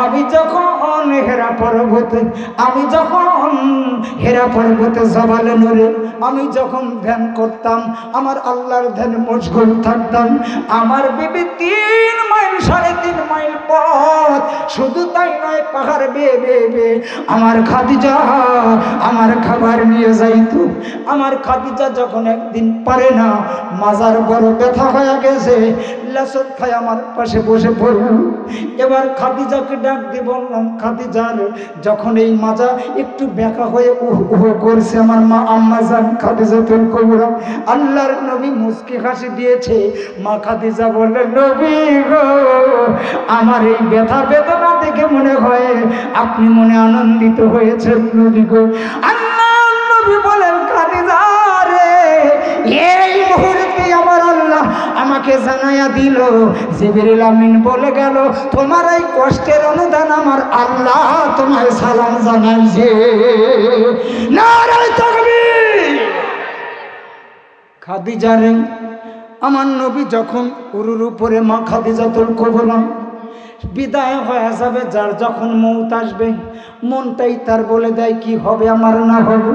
আমি যখন হেরা পর্বতে জবালে নূরে আমি যখন ধ্যান করতাম, আমার আল্লাহর ধ্যানে মশগুল থাকতাম, আমার বিবি 3 মাইল 3.5 মাইল পথ, শুধু তাই নয় পাহাড় বেয়ে বেয়ে বেয়ে আমার খাদিজা আমার খাবার নিয়ে যাইতো। আমার খাদিজা যখন একদিন পারে না, মাজার বড় ব্যথা হয়ে গেছে, লাসত খায় আমার পাশে বসে পড়ল। এবার খাদিজাকে ডাক দিয়ে বললাম, খাদিজার যখন এই মাজা একটু ব্যাকা হয়ে করছে, আমার মা আম্মা জান খাদিজাতুল কুবরা, আল্লাহর নবী মুস্কি হাসি দিয়েছে। মা খাদিজা বললেন নবী গো, আমার এই ব্যথা বেদনা দেখে মনে হয় আপনি মনে আনন্দিত হয়েছেন নবী গো। আল্লাহর নবী বলেন খাদিজা রে, এই মুহূর্তে আমার আল্লাহ আমাকে জানাইয়া দিল, জিবরিল আমিন বলে গেল তোমার এই কষ্টের অনুদান আমার আল্লাহ তোমায় সালাম জানাইছে। নারে তাকবীর। খাদিজা রে, আমার নবী যখন উরুর উপরে মা খাদিজাতুল কুবরা বিদায় হয়ে যাবে, যার যখন মৌত আসবে মনটাই তার বলে দেয় কি হবে আমার না হবে।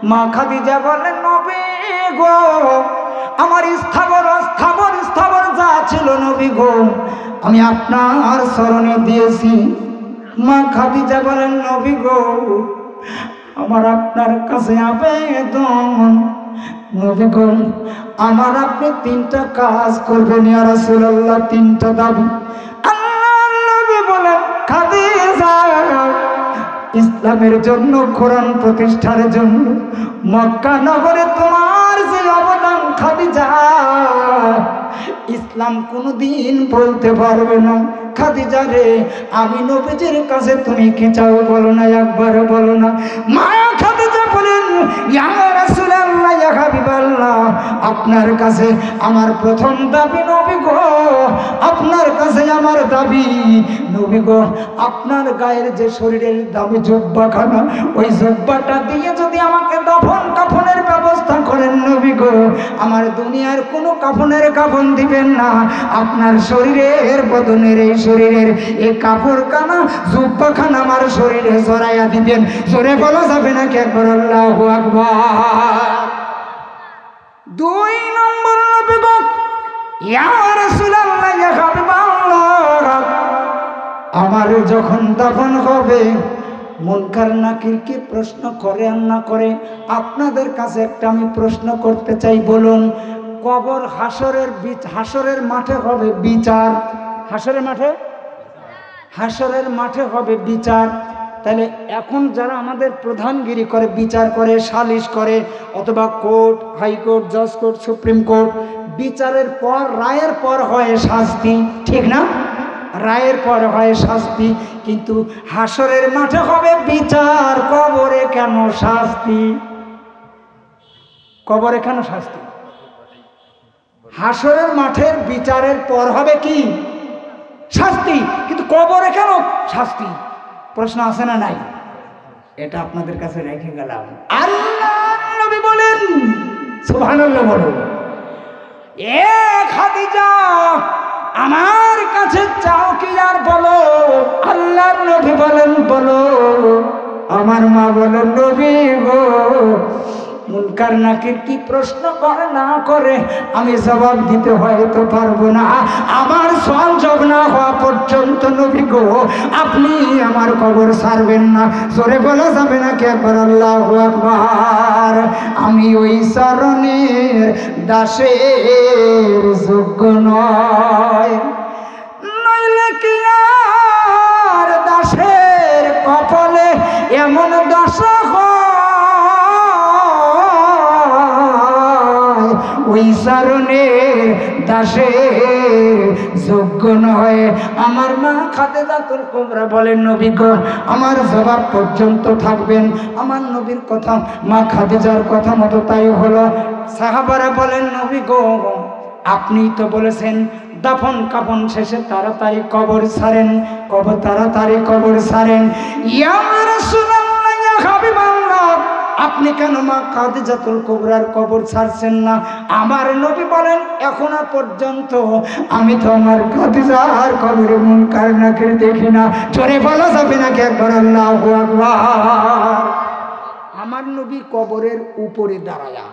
মা খাদিজা বলেন নবী গো, আমার স্থাবর যা ছিল নবী গো, আমি আপনার চরণে দিয়েছি। মা খাদিজা বলেন নবী গো, আমার আপনার কাছে আবেদন, নবী গো আমার আপনি 3টা কাজ করবেন ইয়া রাসূলুল্লাহ, 3টা দাবি। আল্লাহর নবী বলেন খাদিজা, ইসলামের জন্য, কোরআন প্রতিষ্ঠার জন্য মক্কা নগরে তোমার যে অবদান খাদিজা, ইসলাম কোনদিন বলতে পারবে না। খাদিজা রে, আমি নবীজির কাছে তুমি কি চাও বলো না, একবার বলো না। মা খাদিজা বলেন ইয়া রাসূলুল্লাহ, ইয়া হাবিবাল্লাহ, আপনার কাছে আমার প্রথম দাবি নবী গো, আপনার কাছে আমার দাবি নবী গো, আপনার গায়ের যে শরীরের দামি জুব্বাখানা, ওই জুব্বাটা দিয়ে যদি আমাকে দাফন কাফনের ব্যবস্থা করেন নবী নবী গো আমার দুনিয়ার কোনো কাফনের কাফন দিবেন না, আপনার শরীরের বদনের এই শরীরের এই কাপড় কানা জুব্বা খানা আমার শরীরে জড়াইয়া দিবেন। জোরে বলা যাবে নাকি একবার আল্লাহু আকবার। 2 নম্বর নবী গো ইয়া রাসূলুল্লাহ ইয়া হাবিবাল্লাহ, আমার যখন দাফন হবে মুনকার নাকির কি প্রশ্ন করে আর না করে, আপনাদের কাছে একটা আমি প্রশ্ন করতে চাই, বলুন কবর হাসরের মাঠে হবে বিচার, হাসরের মাঠে হবে বিচার। তাহলে এখন যারা আমাদের প্রধানগিরি করে, বিচার করে, সালিশ করে, অথবা কোর্ট, হাইকোর্ট, জজ কোর্ট, সুপ্রিম কোর্ট, বিচারের পর রায়ের পর হয় শাস্তি, ঠিক না? রায়ের পর হয় শাস্তি, কিন্তু হাসরের মাঠে হবে বিচার, কবরে কেন শাস্তি? কবরে কেন শাস্তি? হাসরের মাঠের বিচারের পর হবে কি শাস্তি, কিন্তু কবরে কেন শাস্তি? প্রশ্ন আছে না নাই? এটা আপনাদের কাছে রেখে গেলাম। আল্লাহর নবী বলেন, সুবহানাল্লাহ বলুন, এ খাদিজা আমার কাছে চাও কি আর বলো। আল্লাহর নবী বলেন বলো। আমার মা বলেন নবী গো মুনকার নাকির কি প্রশ্ন করে না করে আমি জবাব দিতে হয়তো পারবো না, আমার সওয়াল জবাব না হওয়া পর্যন্ত নবী গো আপনি আমার কবর ছাড়বেন না। জোরে বলা যাবে না কি একবার আল্লাহু আকবার। আমি ওই চরণের দাসের যোগ্য নয়, নইলে কি আর দাসের কপালে এমন দশা হয়, ওই চরণে দাসের যোগ্য নয়। আমার মা খাদিজাতুল কুবরা বলেন নবী গো আমার জবাব পর্যন্ত থাকবেন। আমার নবীর কথা, মা খাদিজার কথা মতো তাই হলো। সাহাবারা বলেন নবী গো আপনি তো বলেছেন দাফন কাফন শেষে তাড়াতাড়ি কবর ছাড়েন, তাড়াতাড়ি কবর ছাড়েন। ইয়া রাসূলুল্লাহ ইয়া হাবিবাল্লাহ, আপনি কেন মা খাদিজাতুল কুবরার কবর ছাড়ছেন না? আমার নবী বলেন এখনো পর্যন্ত আমি তো আমার খাদিজার কবরে মুনকার নাকির দেখি না। জোরে বলা যাবে নাকি একবার আল্লাহু আকবার। আমার নবী কবরের উপরে দাঁড়ায়া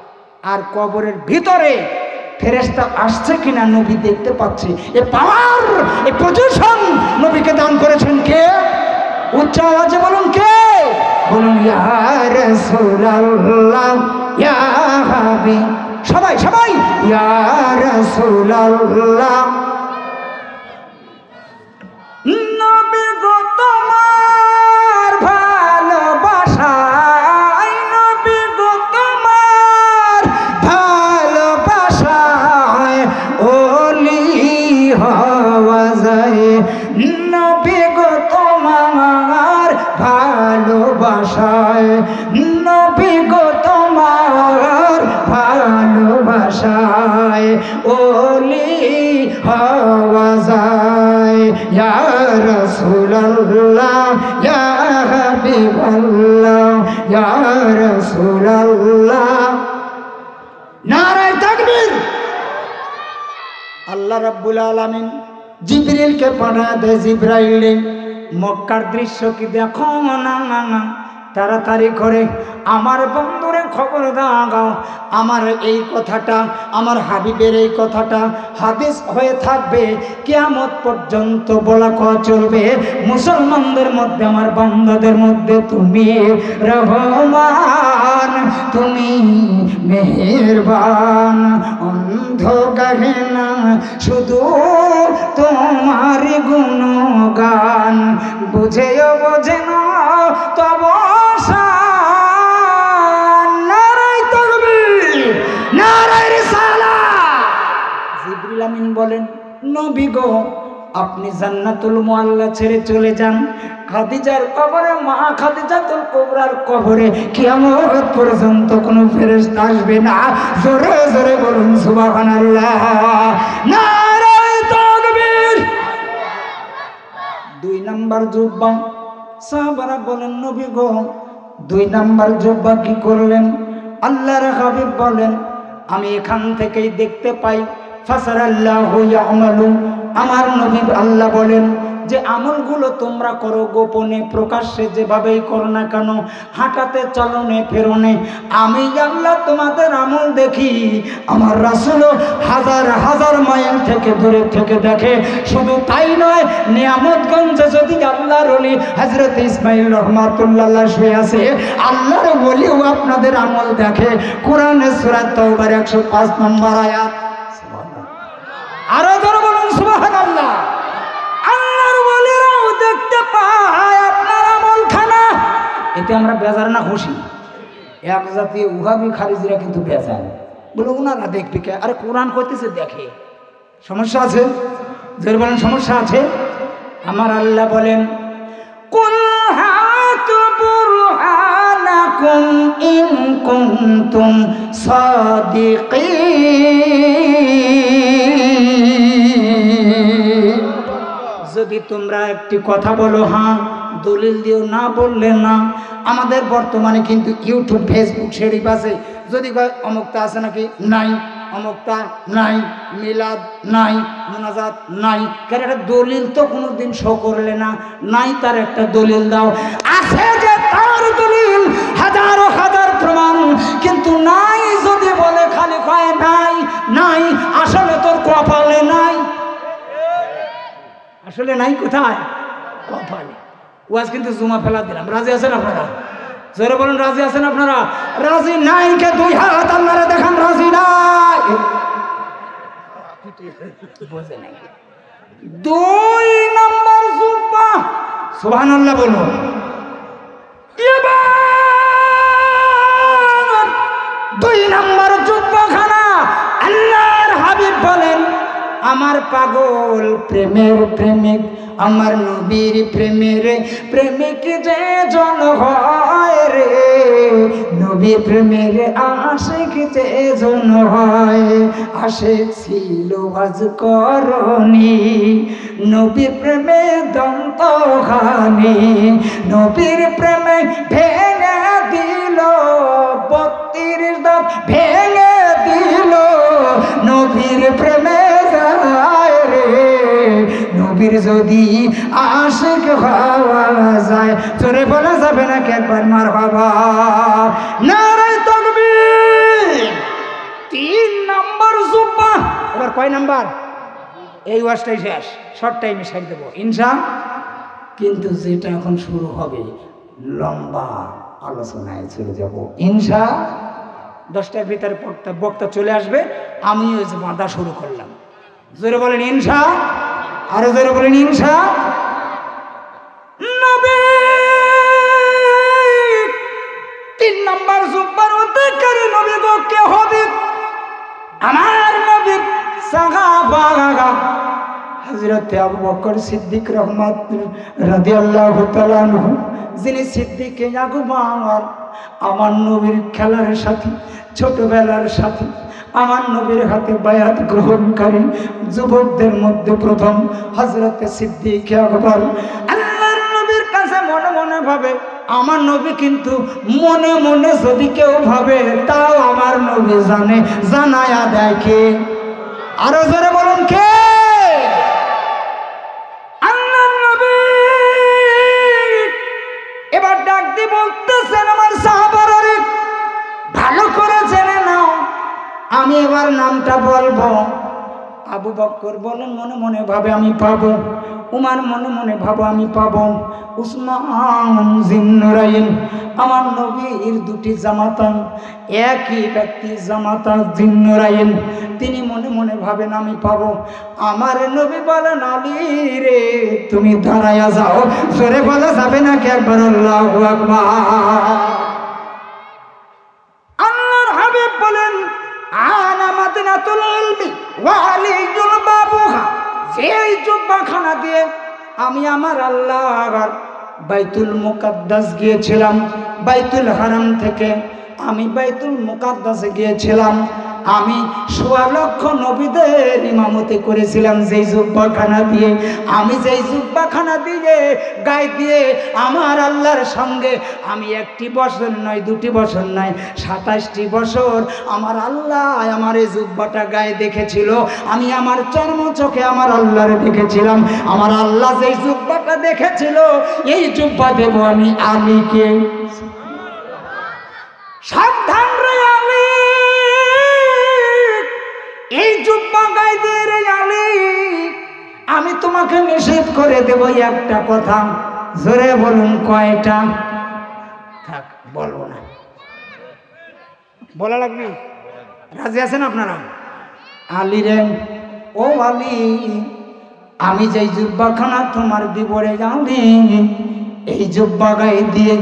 আর কবরের ভিতরে ফেরেশতা আসছে কিনা নবী দেখতে পাচ্ছে। এ পাওয়ার, এ পজিশন নবীকে দান করেছেন কে? উচ্চ আওয়াজে বলুন কে? বলুন ইয়া রাসূলুল্লাহ ইয়া হাবিব, সবাই সবাই ইয়া রাসূলুল্লাহ। নবী গো তোমার ভালোবাসায়, নবী গো তোমার ভালোবাসায় ওলি হওয়া যায়, নবী গো তোমার ভালোবাসায়, নবী গো তোমার ভালোবাসায় ওলি হওয়া যায়। ইয়া রাসূলুল্লাহ ইয়া হাবিবাল্লাহ ইয়া রাসূলুল্লাহ। নারে তাকবীর। আল্লাহ রাব্বুল আলামিন জিবরিলকে পাঠা দেয়। জিবরাইল মক্কার দৃশ্য কি দেখো না, তাড়াতাড়ি করে আমার বন্ধুরে খবর দাও, আমার এই কথাটা, আমার হাবিবের এই কথাটা হাদিস হয়ে থাকবে, কিয়ামত পর্যন্ত বলা চলবে। মুসলমানদের মধ্যে, আমার বান্দাদের মধ্যে তুমি রহমান, তুমি মেহেরবান, অন্ধ গাহে না শুধু তোমার গুণগান, বুঝেও বোঝে না তব জিবরিল আমিন বলেন নবী গো আপনি জান্নাতুল মুআল্লা ছেড়ে চলে যান, খাদিজার কবরে, মা খাদিজাতুল কুবরার কবরে কিয়ামত পর্যন্ত কোনো ফেরেশতা আসবে না। জোরে জোরে বলুন সুবহানাল্লাহ, নারে তাকবীর। 2 নাম্বার জুব্বা, সাহাবারা বলেন নবী গো 2 নাম্বার জুব্বা কি করলেন? আল্লাহর হাবিব বলেন আমি এখান থেকেই দেখতে পাই ফাসারাল্লাহু ইয়ামালু, আমার নবী আল্লাহ বলেন যে আমলগুলো তোমরা করো গোপনে প্রকাশ্যে যেভাবেই করো না কেন, হাঁটাতে চলনে ফেরনে, আমি আল্লাহ তোমাদের আমল দেখি। আমার রাসূলও হাজার হাজার মাইল থেকে দূরে থেকে দেখে। শুধু তাই নয়, নিয়ামতগঞ্জে যদি আল্লাহর ওলি হযরত ইসমাঈল রাহমাতুল্লাহ শুয়ে আছে, আল্লাহর ওলিও আপনাদের আমল দেখে। কোরআনে সূরা তাওবার 105 নম্বর আয়াত। আরো ধরে বলুন সুবহানাল্লাহ। আল্লাহর ওলিরাও দেখতে পায় আপনার আমলখানা। এতে আমরা বেজার না খুশি? এক জাতীয় উহাবি খারিজিরা কিন্তু বেজার, বলে ওনারা দেখবে কে? আরে কোরআন কইতেছে দেখে, সমস্যা আছে? যারা বলেন সমস্যা আছে। আমার আল্লাহ বলেন কুল হাতু বুরহানাকুম ইন কুনতুম সাদিকিন, যদি তোমরা একটি কথা বলো, হ্যাঁ দলিল দিও, না বললে না। আমাদের বর্তমানে কিন্তু ইউটিউব ফেসবুক শরীফ আছে, যদি অমুকটা আছে নাকি নাই, অমুকটা নাই, মিলাদ নাই, মুনাজাত নাই, কারণ একটা দলিল তো কোনোদিন শো করলে না, নাই তার একটা দলিল দাও। আছে যে তার দলিল, হাজারো হাজার প্রমাণ, কিন্তু নাই যদি বলে খালি কয় নাই নাই, আসলে তোর কপালে নাই। আসলে নাই কোথায়? কপালে। ওয়াজ কিন্তু জুমা ফেলা দিলাম। রাজি আছেন আপনারা? জোরে বলুন রাজি আছেন আপনারা? রাজি নাই কে দুই হাত আল্লাহরে দেখান রাজি নাই। বুঝে নাই। 2 নম্বর জুব্বা, সুবহানাল্লাহ বলুন। এবার 2 নম্বর জুব্বাখানা আল্লাহর হাবিব বলেন আমার পাগল প্রেমের প্রেমিক, আমার নবীর প্রেমের প্রেমিক যে জন হয় রে, নবীর প্রেমের আশিক যে জন হয়, আশিক ছিল আজ করনি, নবীর প্রেমে দন্ত খানি, নবীর প্রেমে ভেঙে দিল 32 দাঁত ভেঙে দিল, নবীর প্রেমে যায় রে, নবীর যদি আশিক হওয়া যায়, চোরে বলা যাবে না কি একবার মারহাবা, নারে তাকবীর। 3 নম্বর জুব্বা। এবার কয় নাম্বার? এই ওয়াজটাই শেষ, শর্ট টাইমে শেষ দেবো ইনশা। কিন্তু যেটা এখন শুরু হবে লম্বা আলোচনায় চলে যাব ইনশা। 10টার ভিতরে বক্তা চলে আসবে, আমি ওই যে বাঁধা শুরু করলাম। জোরে বলেন ইনশা, আরো জোরে বলেন ইনশা। নবী 3 নম্বর জুব্বার অধিকারী নবী গো কে হবে? আমার নবী সাহাবা হযরত আবু বকর সিদ্দিক রাদিয়াল্লাহু তাআলা আনহু, যিনি সিদ্দিকে আকবর, আমার নবীর খেলার সাথী, ছোটবেলার সাথী, আমার নবীর হাতে বায়াত গ্রহণকারী যুবকদের মধ্যে প্রথম হযরত সিদ্দিক আকবর। আল্লাহর নবীর কাছে মনে মনে ভাবে, আমার নবী কিন্তু মনে মনে যদি কেউ ভাবে তাও আমার নবী জানে, জানায়া দেয় কে? আরো জোরে বলুন কে? আল্লাহর নবী এবার ডাক দিয়ে বলতেছেন আমার সাহাবারা, ভালো করে জেনে নাও, আমি এবার নামটা বলবো। আবু বকর বলেন মনে মনে ভাবে আমি পাবো, উমার মনে মনে ভাবো আমি পাবো, উসমান জিন্নুরাইন, আমার নবীর 2টি জামাতা, একই ব্যক্তি জামাতা জিন্নুরাইন, তিনি মনে মনে ভাবেন আমি পাবো। আমার নবী বলেন আলী রে তুমি দাঁড়ায়া যাও, জোরে বলা যাবে না কে একবার আল্লাহু আকবার। আল্লাহর হাবিব বলেন আনা মাদিনাতুল ইলমি ওয়া আলিয়ুল বাবুহা, যেই জুব্বাখানা দিয়ে আমি আমার আল্লাহর বাইতুল মুকাদ্দাস গিয়েছিলাম, বাইতুল হারাম থেকে আমি বাইতুল মুকাদ্দাসে গিয়েছিলাম, আমি ১৬ লক্ষ নবীদের ইমামতি করেছিলাম যেই জুব্বাখানা দিয়ে। আমি যেই জুব্বাখানা দিয়ে গায়ে দিয়ে আমার আল্লাহর সঙ্গে আমি 1টি বছর নয় 2টি বছর নয় 27টি বছর আমার আল্লাহ আমার এই জুব্বাটা গায়ে দেখেছিল। আমি আমার চর্ম চোখে আমার আল্লাহর দেখেছিলাম। আমার আল্লাহ যেই জুব্বাটা দেখেছিল এই জুব্বা দেব আমি আলীকে। সাবধান রে আলী, এই জুব্বা গায়ে দিয়ে রে আলী, আমি তোমাকে নিষেধ করে দেব একটা কথা। জোরে বলুন কয়টা? থাক বলবো না, বলা লাগবে। রাজি আছেন আপনারা? আলী রে, ও আলী, আমি যেই জুব্বাখানা তোমার দিবরে আলী, এই জুব্বা গায়ে দিয়ে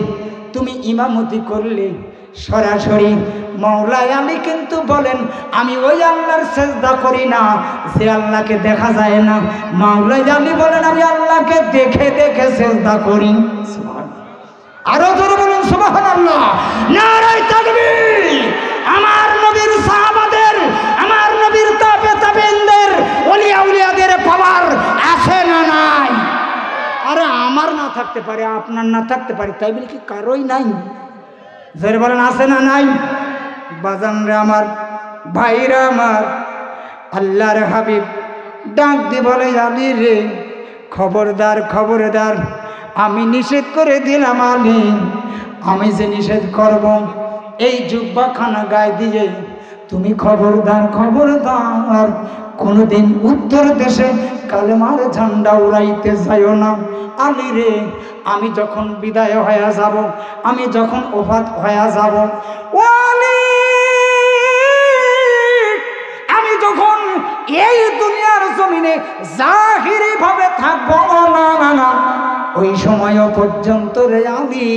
তুমি ইমামতি করলে সরাসরি মওলাই আলী কিন্তু বলেন আমি ওই আল্লাহর সেজদা করি না যে আল্লাহকে দেখা যায় না। মওলাই আলী বলেন আমি আল্লাহকে দেখে দেখে সেজদা করি। আরো জোরে বলুন সুবহানাল্লাহ, নারায়ে তাকবীর। আমার নবীর সাহাবাদের, আমার নবীর তাবে তাবেইনদের, ওলিয়া উলিয়াদের পাওয়ার আছে না নাই? আরে আমার না থাকতে পারে, আপনার না থাকতে পারে, তাই বলে কি কারোই নাই? জোরে বলেন আছে না নাই? বাজানরা আমার, ভাইরা আমার, আল্লাহর হাবিব ডাক দিয়ে বলে আলী রে, খবরদার খবরদার, আমি নিষেধ করে দিলাম আলী, আমি যে নিষেধ করব এই জুব্বাখানা গায়ে দিয়ে তুমি খবরদার খবরদার কোনোদিন উত্তর দেশে কালেমার ঝান্ডা উড়াইতে যাইও না। আলী রে, আমি যখন বিদায় হয়ে যাব, আমি যখন ওফাত হয়ে যাব, ও আলী, আমি যখন এই দুনিয়ার জমিনে জাহিরি ভাবে থাকবো না, ওই সময় পর্যন্ত রে আলী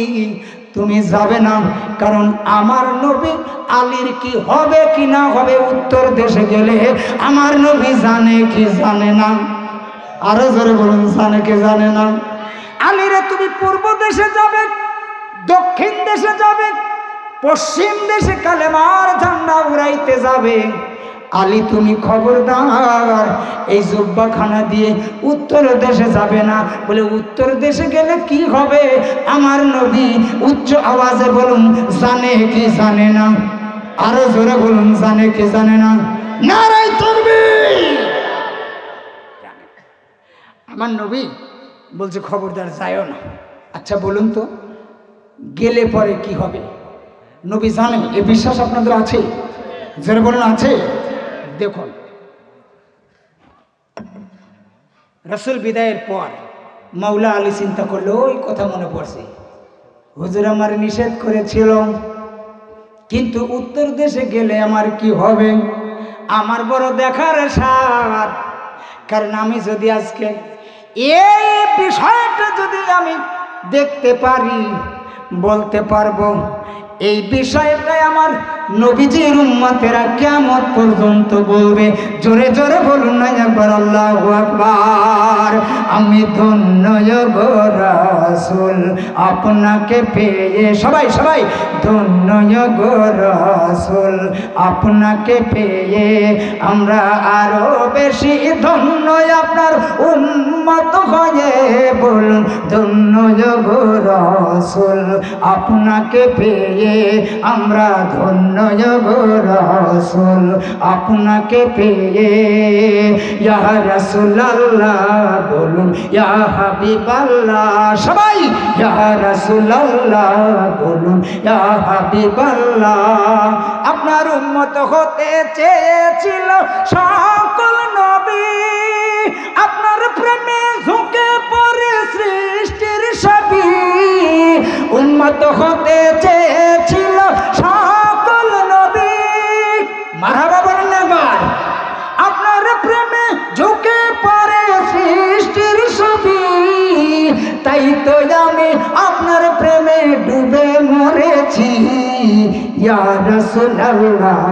তুমি যাবে না। কারণ আমার নবী আলীর কি হবে কি না হবে উত্তর দেশে গেলে আমার নবী জানে কি জানে না? আরো জোরে বলুন, জানে কি জানে না? আলীরে তুমি পূর্ব দেশে যাবে, দক্ষিণ দেশে যাবে, পশ্চিম দেশে কালেমার ঝান্ডা উড়াইতে যাবে। আলী তুমি খবরদার এই জুব্বাখানা দিয়ে উত্তর দেশে যাবে না। বলে উত্তর দেশে গেলে কি হবে? আমার নবী উচ্চ আওয়াজে বলুন জানে কি জানে না? আরো জোরে বলুন জানে কি জানে না? নারায়ে তাকবীর। আমার নবী বলছে খবরদার যায়ও না। আচ্ছা বলুন তো গেলে পরে কি হবে? নবী জানেন, এ বিশ্বাস আপনাদের আছে? জোরে বলুন আছে? দেখুন, রাসূল বিদায়ের পর মওলা আলী চিন্তা করলো, ওই কথা মনে পড়ছে, হুজুর আমার নিষেধ করেছিল, কিন্তু উত্তর দেশে গেলে আমার কি হবে? আমার বড় দেখার স্বাদ। কারণ আমি যদি আজকে এই বিষয়টা যদি আমি দেখতে পারি, বলতে পারবো, এই বিষয়টাই আমার নবীজির উম্মতেরা কিয়ামত পর্যন্ত বলবে। জোরে জোরে বলুন না একবার আল্লাহু আকবার। আমি ধন্য গো রাসূল আপনাকে পেয়ে, সবাই সবাই ধন্য গো রাসূল আপনাকে পেয়ে, আমরা আরো বেশি ধন্য আপনার উম্মত হয়ে, বলুন ধন্য গো রাসূল আপনাকে পেয়ে, আমরা ধন্য গো রাসূল আপনাকে পেয়ে। ইয়া রাসূলুল্লাহ বলুন, ইয়া হাবিবাল্লাহ, সবাই ইয়া রাসূলুল্লাহ বলুন, ইয়া হাবিবাল্লাহ। আপনার উম্মত হতে চেয়েছিল সকল নবী, আপনার প্রেমে ঝুঁকে পড়ে সৃষ্টির সবই। উম্মত হতে চেয়েছিল সকল নবী, মারহাবা বলেন একবার। আপনার প্রেমে ঝুঁকে পড়ে সৃষ্টির সবই, তাই তো আমি আপনার প্রেমে ডুবে মরেছি। ইয়া রাসূলুল্লাহ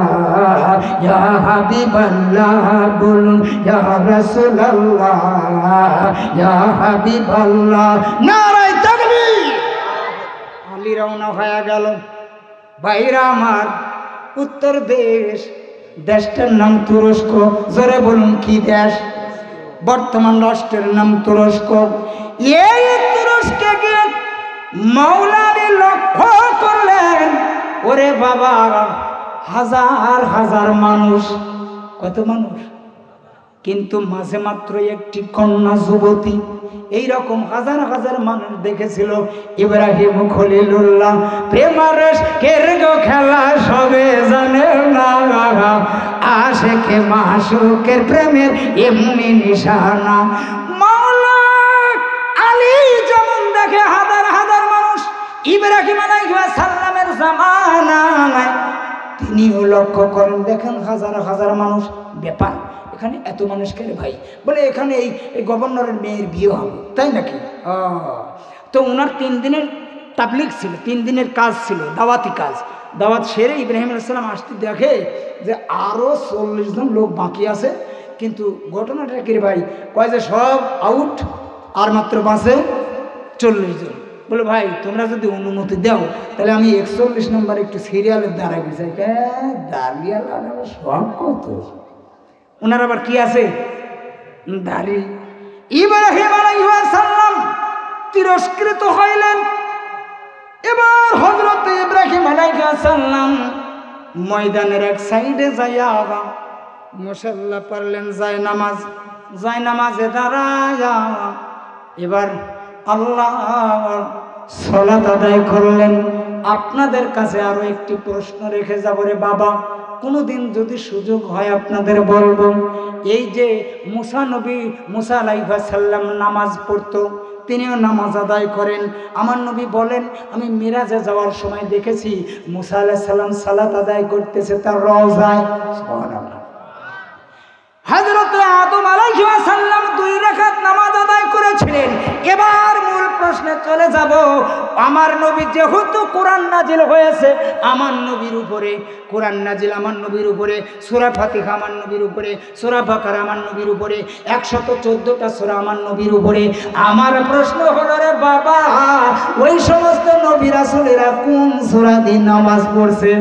ইয়া হাবিবাল্লাহ বলুন, ইয়া রাসূলুল্লাহ ইয়া হাবিবাল্লাহ। নারায়ে তাকবীর। আলী রওনা হয়ে গেল। ভাইরা আমার, উত্তর দেশ দেশটার নাম তুরস্ক। জোরে বলুন কি দেশ? বর্তমান রাষ্ট্রের নাম তুরস্ক। এই তুরস্কে গিয়ে মাওলা আলী লক্ষ্য করলেন, ওরে বাবা, হাজার হাজার মানুষ, কত মানুষ, কিন্তু মাঝে মাত্র একটি কন্যা যুবতী। এইরকম হাজার হাজার মানুষ দেখেছিল। ইব্রাহিম খলিলুল্লাহ প্রেমারেশ কেরগো খেলা সবে জানে না, আশেকে মাশুকের প্রেমের এমনি নিশানা। মাওলা আলী যেমন দেখে হাজার হাজার মানুষ, ইব্রাহিম আলাইহিস সালামের জামানায় তিনিও লক্ষ্য করেন, দেখেন হাজার হাজার মানুষ। ব্যাপার এখানে এত মানুষ কেন ভাই? বলে এখানে এই গভর্নরের মেয়ের বিয়ে হবে, তাই নাকি? তো ওনার 3 দিনের তাবলিগ ছিল, 3 দিনের কাজ ছিল, দাওয়াতি কাজ। দাওয়াত সেরে ইব্রাহিম আলাইহিস সালাম আসতে দেখে যে আরও 40 জন লোক বাকি আছে। কিন্তু ঘটনাটা কি ভাই? কয় যে সব আউট, আর মাত্র বাঁচে 40 জন। বলে ভাই তোমরা যদি অনুমতি দাও তাহলে আমি 41 নম্বর একটু সিরিয়ালের দাঁড়াবি চাই। দাঁড়িয়ে সব কত, ওনার আবার কি আছে? দাড়ি। ইব্রাহিম আলাইহিস সালাম তিরস্কৃত হইলেন। এবার হযরত ইব্রাহিম আলাইহিস সালাম ময়দানের এক সাইডে যাইয়া মুসাল্লা পড়লেন, যায় নামাজে দাঁড়ায়া এবার আল্লাহর সালাত আদায় করলেন। আপনাদের কাছে আরো একটি প্রশ্ন রেখে যাব রে বাবা, কোনোদিন যদি সুযোগ হয় আপনাদের বলবো। এই যে মুসা আলাইহিস সালাম নামাজ পড়তো, তিনিও নামাজ আদায় করেন। আমার নবী বলেন, আমি মিরাজে যাওয়ার সময় দেখেছি মুসা আলাইহিস সালাম সালাত আদায় করতেছে তার রওজায়। সুবহানাল্লাহ। হযরত আদম আলাইহিস সালাম 2 রাকাত নামাজ আদায় করেছিলেন। এবার মূল প্রশ্নে চলে যাব। আমার নবী যেহেতু কোরআন নাজিল হয়েছে আমার নবীর উপরে, কোরআন নাজিল আমার নবীর উপরে, সূরা ফাতিহা আমার নবীর উপরে, সূরা বাকারা আমার নবীর উপরে, 114টা সূরা আমার নবীর উপরে। আমার প্রশ্ন হলো রে বাবা, ওই সমস্ত নবী রাসূলেরা কোন সূরা দিয়ে নামাজ পড়ছে?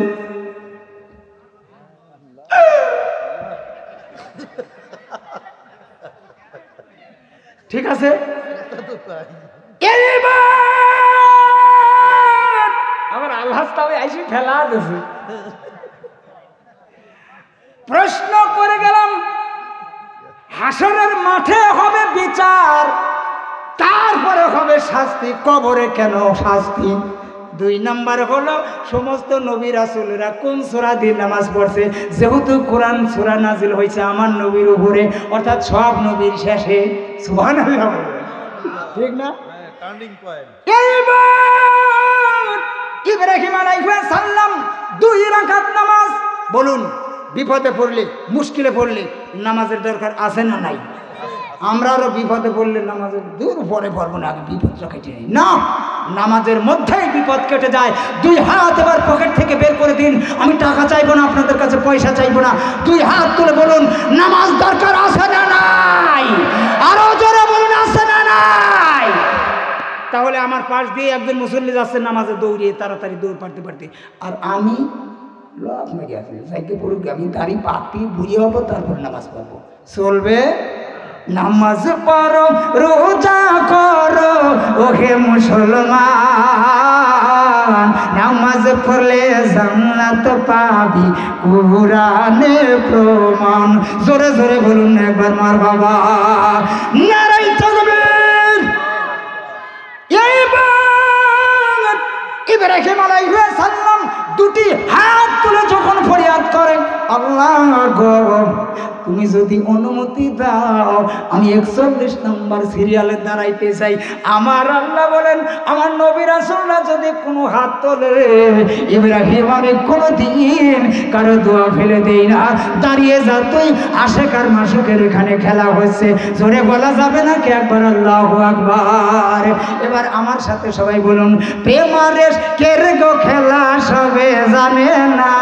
ঠিক আছে, আমার আল্লাহ তাআলা আইসি ফেলা দিয়েছে। প্রশ্ন করে গেলাম, হাসরের মাঠে হবে বিচার, তারপরে হবে শাস্তি। কবরে কেন শাস্তি? 2 নাম্বার হলো সমস্ত নবী রাসূলেরা কোন সূরা দিয়ে নামাজ পড়ছে? যেহেতু কোরআন সূরা নাজিল হয়েছে আমার নবীর উপরে, অর্থাৎ সব নবীর শেষে। সুবহানাল্লাহ, ঠিক না? Turning point. এইবার ইব্রাহিম আলাইহিস সালাম 2 রাকাত নামাজ। বলুন, বিপদে পড়লে, মুশকিলে পড়লে নামাজের দরকার আছে না নাই? আমরা আরো বিপদে পড়লে নামাজের দূর পরে পড়বো না, আগে বিপদটা কেটে নেই না। নামাজের মধ্যেই বিপদ কেটে যায়। 2 হাত এবার পকেট থেকে বের করে দিন। আমি টাকা চাইবো না, আপনাদের কাছে পয়সা চাইবো না। 2 হাত তুলে বলুন, নামাজ দরকার আছে না নাই? আরো জোরে বলুন, আছে না নাই? তাহলে আমার পাশ দিয়ে একজন মুসল্লি যাচ্ছে নামাজে দৌড়িয়ে, তাড়াতাড়ি দৌড় পারতে, আর আমি লাভ মেরে আসি সাইকে পড়ুক, আমি দাড়ি পাতি বুড়িয়ে হবো, তারপর নামাজ পড়বো। চলবে? নামাজ পড়ো, রোজা করো ওহে মুসলমান, নামাজ পড়লে জান্নাত পাবি কুরআনের প্রমাণ। জোরে জোরে বলুন একবার মারহাবা, নারায়ে তাকবীর। এইবার ইব্রাহিম আলাইহিস সালাম 2টি হাত তুলে যখন ফরিয়াদ করেন, আল্লাহ গো তুমি যদি অনুমতি দাও আমি 41 নম্বর সিরিয়ালে দাঁড়াইতে চাই। আমার আল্লাহ বলেন, আমার নবী রাসূলরা যদি কোনো হাত তোলে, ইব্রাহিম আমি কোনোদিন কারো দোয়া ফেলে দেই না। দাঁড়িয়ে যা তুই, আশেকার মাসুকের এখানে খেলা হচ্ছে, জোরে বলা যাবে না কি একবার আল্লাহু আকবার? এবার আমার সাথে সবাই বলুন, প্রেমারেশ কেরগো খেলা সবে জানে না,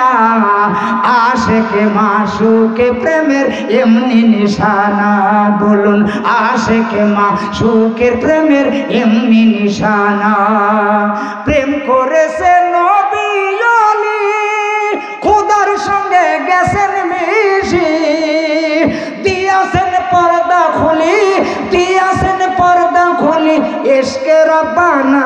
আশেকে মাসুকে প্রেমের এমনি নিশানা। বলুন, আশেকে মাসুকের প্রেমের এমনি নিশানা। প্রেম করেছে নবী আলী, খোদার সঙ্গে গেছেন पर्दा खुली दियासेन पर्दा खुली इश्के रब्बाना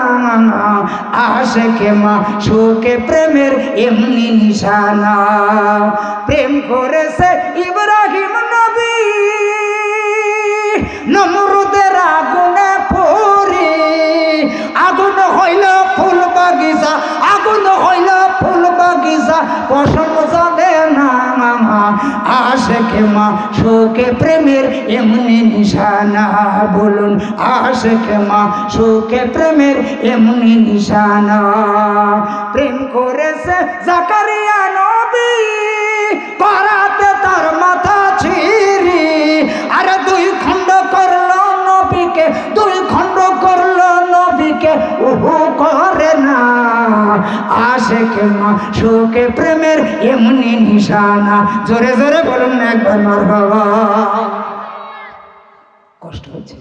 आशिके माशूके प्रेमेर एमनी निशाना प्रेम करेছে ইব্রাহিম নবী নমরুদের আগুনে পড়ে আগুন হইল ফুল বাগিচা আগুন হইল ফুল বাগিচা পশম জানে না আশিকে মাশূকে প্রেমের এমনি নিশানা বলুন আশিকে মাশূকে প্রেমের এমনি নিশানা প্রেম করেছে জাকারিয়া নবী করাতে তার মাথা ছিঁড়ি আরে দুই খণ্ড করলো নবীকে দুই খণ্ড করলো নবীকে ওহো করে না আশিকে মাশূকে প্রেমের এমনি নিশানা জোরে জোরে বলুন না একবার মারহাবা কষ্ট হচ্ছে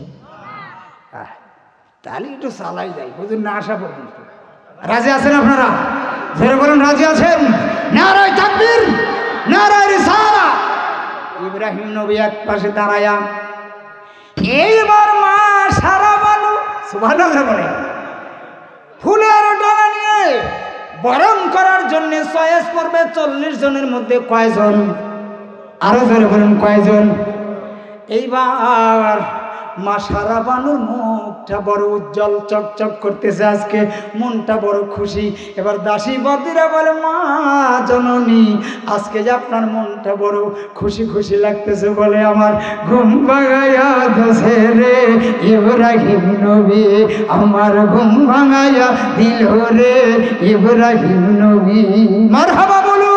তাহলে একটু চালাই যাই বুঝুন না আসা পর্যন্ত রাজি আছেন আপনারা জোরে বলুন রাজি আছেন নারায়ে তাকবীর নারায়ে রিসালাত ইব্রাহিম নবী এক পাশে দাঁড়ায়া এইবার মা সারা বানু সুবহানাল্লাহ বলে ফুলের ডালা নিয়ে বরণ করার জন্য চয়েস করবে 40 জনের মধ্যে কয়জন আরো জোরে বলুন কয়জন এইবার মা সারা বানুর মুখটা বড় উজ্জ্বল চকচক করতেছে আজকে মনটা বড় খুশি এবার দাসী বদিরা বলে মা জননী আজকে যে আপনার মনটা বড় খুশি খুশি লাগতেছে বলে আমার ঘুম ভাঙাইয়া দোষে রে ইব্রাহিম নবী আমার ঘুম ভাঙাইয়া দিল রে ইব্রাহিম নবী মারহাবা বলো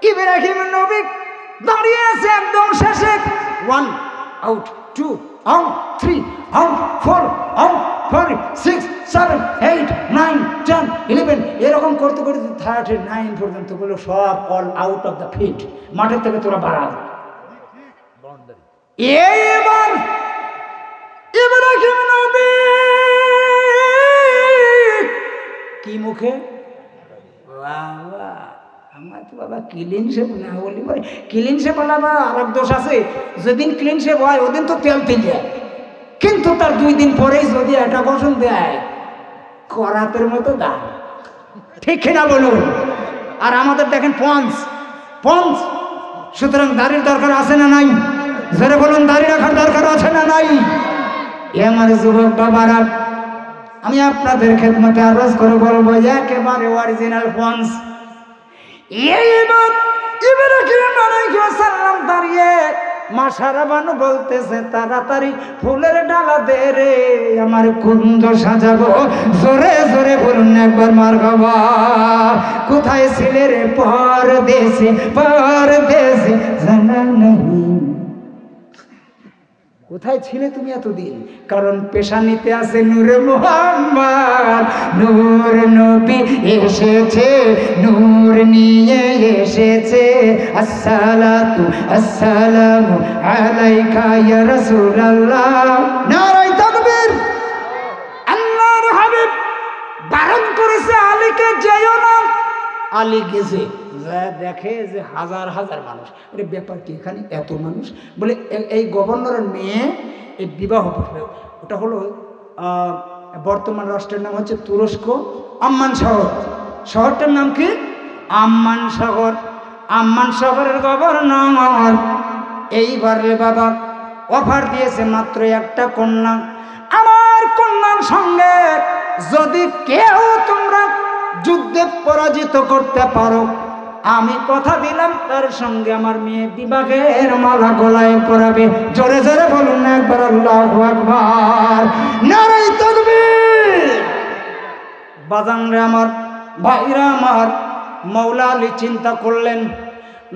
ইব্রাহিম নবী দাঁড়িয়ে আছে একদম শেষে 1 out 2 out 3 out 4 out 5 6 7 8 9 10 11 এরকম করতে করতে 39 পর্যন্ত গুলো সব all out of the field মাঠের থেকে তোরা বাড়া এইবার ইব্রাহিম নবী কি মুখে বাবা আমার তো বাবা ক্লিন শেপ না বলি ভাই ক্লিন শেপ হলে আবার আরেক দোষ আছে যেদিন ক্লিন শেপ হয় ওদিন তো তেল তেল যায় কিন্তু তার 2 দিন পরেই যদি একটা বসন দেয় করাতের মতো দাম ঠিক কিনা বলুন আর আমাদের দেখেন পঞ্চ সুতরাং দাড়ির দরকার আছে না নাই জোরে বলুন দাড়ি রাখার দরকার আছে না নাই আমার যুবক বাবারা আমি আপনাদের খেদমতে আরজ করে বলবো একেবারে অরিজিনাল পঞ্চ এইবার ইব্রাহিম আলাইহিস সালাম দাঁড়িয়ে মা সারা বানু বলতেছে তাড়াতাড়ি ফুলের ডালা দে রে আমার কুঞ্জ সাজাবো জোরে জোরে বলুন একবার মারহাবা কোথায় ছিলে রে পরদেশে জানা নেই কোথায় ছিলে তুমি এতদিন কারণ পেশানিতে আছে নূরে মুহাম্মদ নূর নবী এসেছে নূর নিয়ে এসেছে আসসালাতু আসসালামু আলাইকা ইয়া রাসূলুল্লাহ নারায়ে তাকবীর আল্লাহর হাবিব বারণ করেছে আলীকে যেও না আলী গেছে দেখে যে হাজার হাজার মানুষ আরে ব্যাপার কি এখানে এত মানুষ বলে এই গভর্নরের মেয়ে এই বিবাহ করবে ওটা হলো বর্তমান রাষ্ট্রের নাম হচ্ছে তুরস্ক আম্মান শহর শহরটার নাম কি আম্মান শহরের গভর্নর এইবার রে বাবা অফার দিয়েছে মাত্র একটা কন্যা আমার কন্যার সঙ্গে যদি কেউ তোমরা যুদ্ধে পরাজিত করতে পারো আমি কথা দিলাম তার সঙ্গে আমার মেয়ে বিবাহের মালা গলায় পরাবে জোরে জোরে বলুন না একবার আল্লাহু আকবার নারায়ে তাকবীর বাজানরে আমার ভাইরা আমার মৌলা আলী চিন্তা করলেন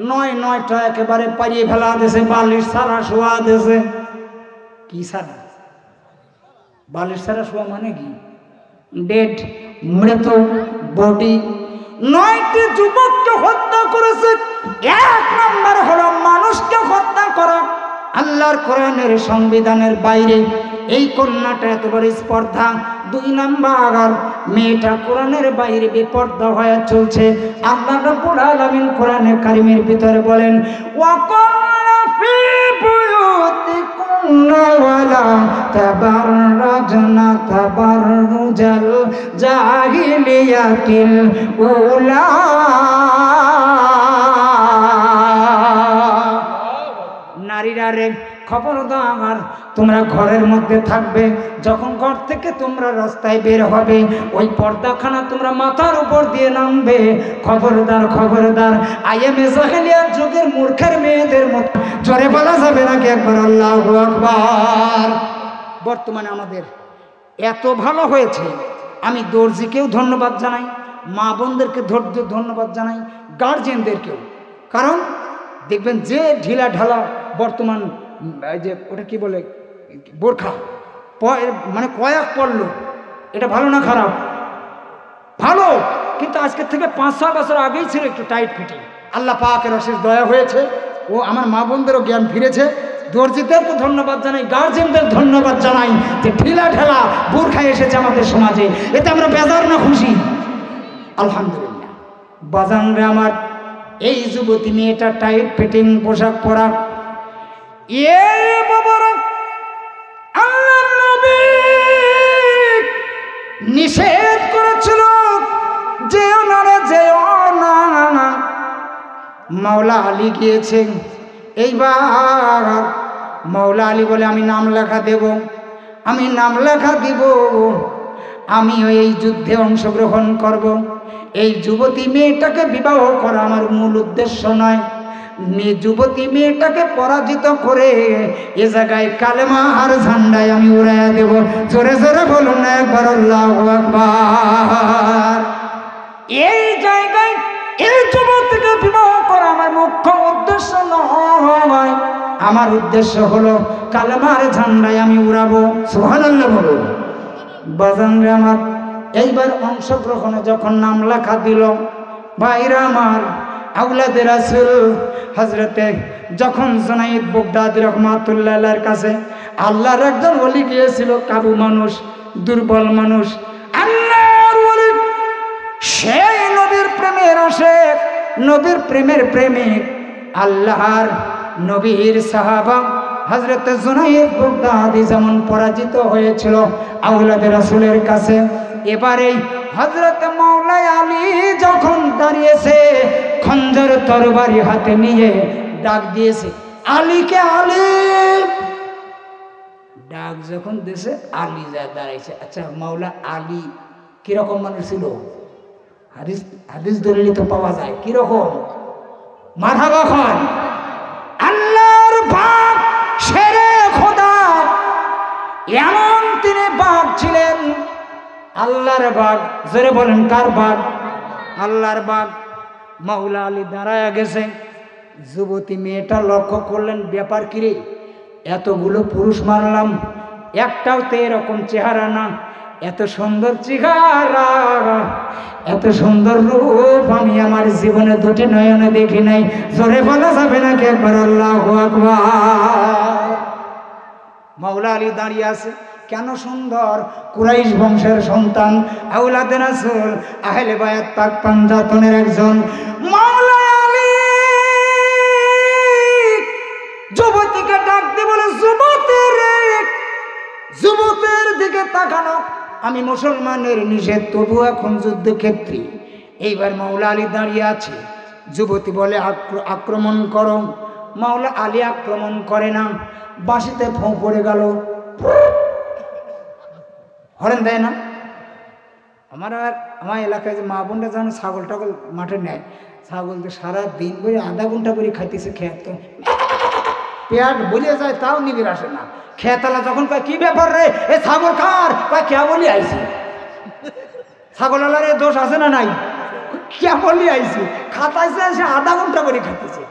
9টা একেবারে পারিয়ে ফেলা দিয়েছে বালিশ ছাড়া শোয়া দিয়েছে কি ছাড়া বালিশ ছাড়া শোয়া মানে কি ডেড মৃত বডি 9টি যুবককে হত্যা করেছে 1 নম্বর হলো মানুষকে হত্যা করা আল্লাহর কোরআনের সংবিধানের বাইরে এই কন্যাটা এত বড় স্পর্ধা 2 নম্বর মেয়েটা কোরআনের বাইরে বেপরদা হয়ে চলছে আল্লাহ রাব্বুল আলামিন কোরআনে কারীমের ভিতরে বলেন ওয়াকাল্লা ওয়ালা তাবাররাজনা তাবাররুজাল জাহিলিয়াতিল উলা। নারীরা রে খবরদার, তোমরা ঘরের মধ্যে থাকবে, যখন ঘর থেকে তোমরা রাস্তায় বের হবে ওই পর্দাখানা তোমরা মাথার উপর দিয়ে নামবে। খবরদার খবরদার, আইএমএ জাহেলিয়ার যুগের মূর্খের মেয়েদের মতো জোরে বলা যাবে নাকি একবার আল্লাহু আকবার। বর্তমানে আমাদের এত ভালো হয়েছে, আমি দর্জিকেও ধন্যবাদ জানাই, মা বোনদেরকে ধন্যবাদ জানাই, গার্জিয়ানদেরকেও। কারণ দেখবেন যে ঢিলা ঢালা বর্তমান এই যে ওটা কি বলে বোরখা মানে কয়েক পড়ল, এটা ভালো না খারাপ? ভালো, কিন্তু আজকের থেকে 5-6 বছর আগেই ছিল একটু টাইট ফিটিং। আল্লাহ পাকের অশেষ দয়া হয়েছে, ও আমার মা বোনদেরও জ্ঞান ফিরেছে। দর্জিদেরকে ধন্যবাদ জানাই, গার্জেনদের ধন্যবাদ জানাই যে ঢিলা ঢালা বোরখা এসেছে আমাদের সমাজে, এতে আমরা বেজার না খুশি? আলহামদুলিল্লাহ। বাজানরে আমার, এই যুবতী মেয়েটা টাইট ফিটিং পোশাক পরা, আল্লাহর নবী নিষেধ করেছিল যেও না রে যেও না। মাওলা আলী গিয়েছেন, এইবার মাওলা আলী বলে আমি নাম লেখা দেব, আমি নাম লেখা দিব, আমিও এই যুদ্ধে অংশগ্রহণ করব। এই যুবতী মেয়েটাকে বিবাহ করা আমার মূল উদ্দেশ্য নয়, যুবতী মেয়েটাকে পরাজিত করে এ জায়গায় কালেমা আর ঝান্ডায় আমি উড়াইয়া দেব। জোরে জোরে বলুন না একবার আল্লাহু আকবার। এই জায়গায় এই যুবতীকে বিবাহ করা আমার মুখ্য উদ্দেশ্য নয়, আমার উদ্দেশ্য হলো কালেমার ঝান্ডায় আমি উড়াবো। সুবহানাল্লাহ বলুন। বাজানরে আমার, এইবার অংশগ্রহণে যখন নাম লেখা দিল, ভাইরা আমার, আওলাদে রাসূল হযরতে যখন জুনাইদ বাগদাদী রাহমাতুল্লাহ আলাইহির কাছে আল্লাহর একজন ওলি গিয়েছিল, কাবু মানুষ, দুর্বল মানুষ, আল্লাহর ওলি, সেই নবীর প্রেমের আশিক, নবীর প্রেমের প্রেমিক, আল্লাহর নবীর সাহাবা হযরতে জুনাইদ বাগদাদী যেমন পরাজিত হয়েছিল আওলাদে রাসূলের কাছে, এবারে হযরত মাওলা আলী যখন দাঁড়িয়েছে খঞ্জর তরবারি হাতে নিয়ে ডাক দিয়েছে আলীকে, আলী ডাক যখন দিয়েছে আলী যা দাঁড়াইছে। আচ্ছা, মাওলা আলী কিরকম মানুষ ছিল? হাদিস দলিল তো পাওয়া যায় কিরকম। মারহাবা খান, আল্লাহর বাপ, শেরে খোদা, এমন তিনি বাপ ছিলেন, আল্লাহর বাগ। জোরে বলেন কার বাগ? আল্লাহর বাগ। মাওলা আলী দাঁড়ায় গেছে, যুবতী মেয়েটা লক্ষ্য করলেন, ব্যাপার কিরে, এতগুলো পুরুষ মারলাম, একটাও তো এরকম চেহারা না, এত সুন্দর চেহারা, এত সুন্দর রূপ আমি আমার জীবনে দুটি নয়নে দেখি নাই। জোরে বলা যাবে নাকি একবার আল্লাহু আকবার। মাওলা আলী দাঁড়িয়ে আছে, কেন সুন্দর, কুরাইশ বংশের সন্তান, আওলাদে রাসূল, আহলে বায়াত পাক পাঞ্জাতনের একজন। মাওলা আলী যুবতীকে ডাক দিয়ে বলে, যুবতের দিকে তাকানো আমি মুসলমানের নিষেধ, তবু এখন যুদ্ধক্ষেত্রে। এইবার মাওলা আলী দাঁড়িয়ে আছে, যুবতী বলে আক্রমণ করো। মাওলা আলী আক্রমণ করে না, বাঁশিতে ফোঁ পড়ে গেল, হরেন দেয় না। আমার এলাকায় যে মা বোনরা যখন ছাগল টাগল মাঠে নেয়, ছাগল তো সারা দিন করে আধা ঘন্টা করে খাইতেছে, খেত পেট বুঝে যায়, তাও নিবিড় আসে না। খেতালা যখন কয় কি ব্যাপার রে, এ ছাগল কার, কয় কে বলি আইছি। ছাগল আলার দোষ আছে না নাই? কে বলি আইছি, খাতাইছে, সে আধা ঘন্টা করে খাইতেছে।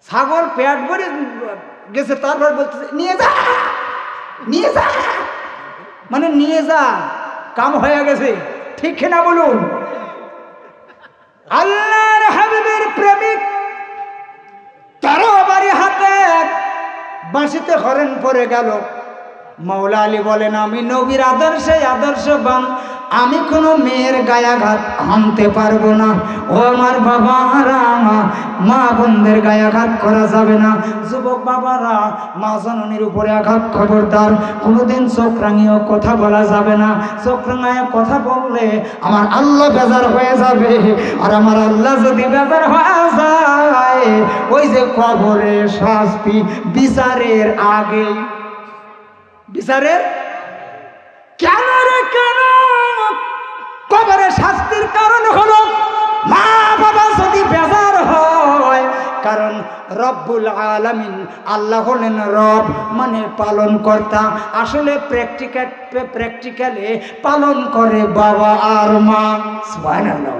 ছাগল পেট ভরে গেছে, তারপর বলতেছে নিয়ে যা, নিয়ে যা, মানে নিয়ে যা, কাম হয়ে গেছে। ঠিক না বলুন? আল্লাহর হাবিবের প্রেমিক, তরবারি হাতে, বাঁশিতে হরেন পড়ে গেল। মাওলা আলী বলেন, আমি নবীর আদর্শে আদর্শবান, আমি কোনো মেয়ের গায়াঘাত আনতে পারবো না। ও আমার বাবারা, মা বোনদের গায়াঘাত করা যাবে না। যুবক বাবারা, মা জননীর উপরে আঘাত খবরদার। কোনোদিন চোখ রাঙিয়ে কথা বলা যাবে না। চোখ রাঙায় কথা বললে আমার আল্লাহ বেজার হয়ে যাবে। আর আমার আল্লাহ যদি বেজার হয়ে যায়, ওই যে কবরের শাস্তি বিচারের আগে, বিচারের কেন রে কেন কবরের শাস্তির কারণ হলো মা বাবা যদি বেজার হয়। কারণ রব্বুল আলামিন আল্লাহ হলেন রব, মানে পালন কর্তা। আসলে প্র্যাকটিক্যালে পালন করে বাবা আর মা। সুবহানাল্লাহ।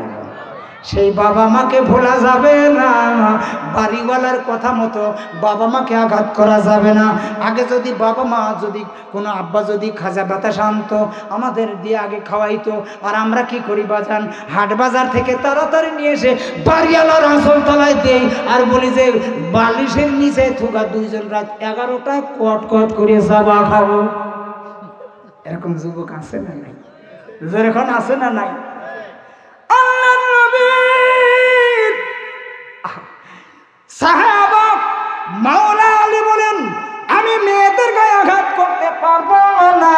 সেই বাবা মাকে ভোলা যাবে না। বাড়িওয়ালার কথা মতো বাবা মাকে আঘাত করা যাবে না। আগে যদি বাবা মা যদি কোনো আব্বা যদি খাজা বাতাস আনতো, আমাদের দিয়ে আগে খাওয়াইতো, আর আমরা কি করি বাজান, হাট বাজার থেকে তাড়াতাড়ি নিয়ে এসে বাড়িওয়ালার আসল তলায় দেই আর বলি যে বালিশের নিচে থুকা দুইজন রাত 11টায় কট কট করে যাবা খাবো। এরকম যুবক আছে না নাই? যেরকম আছে না নাই? সাহাবা মাওলা আলী বলেন, আমি মেয়েদের গায়ে আঘাত করতে পারবো না।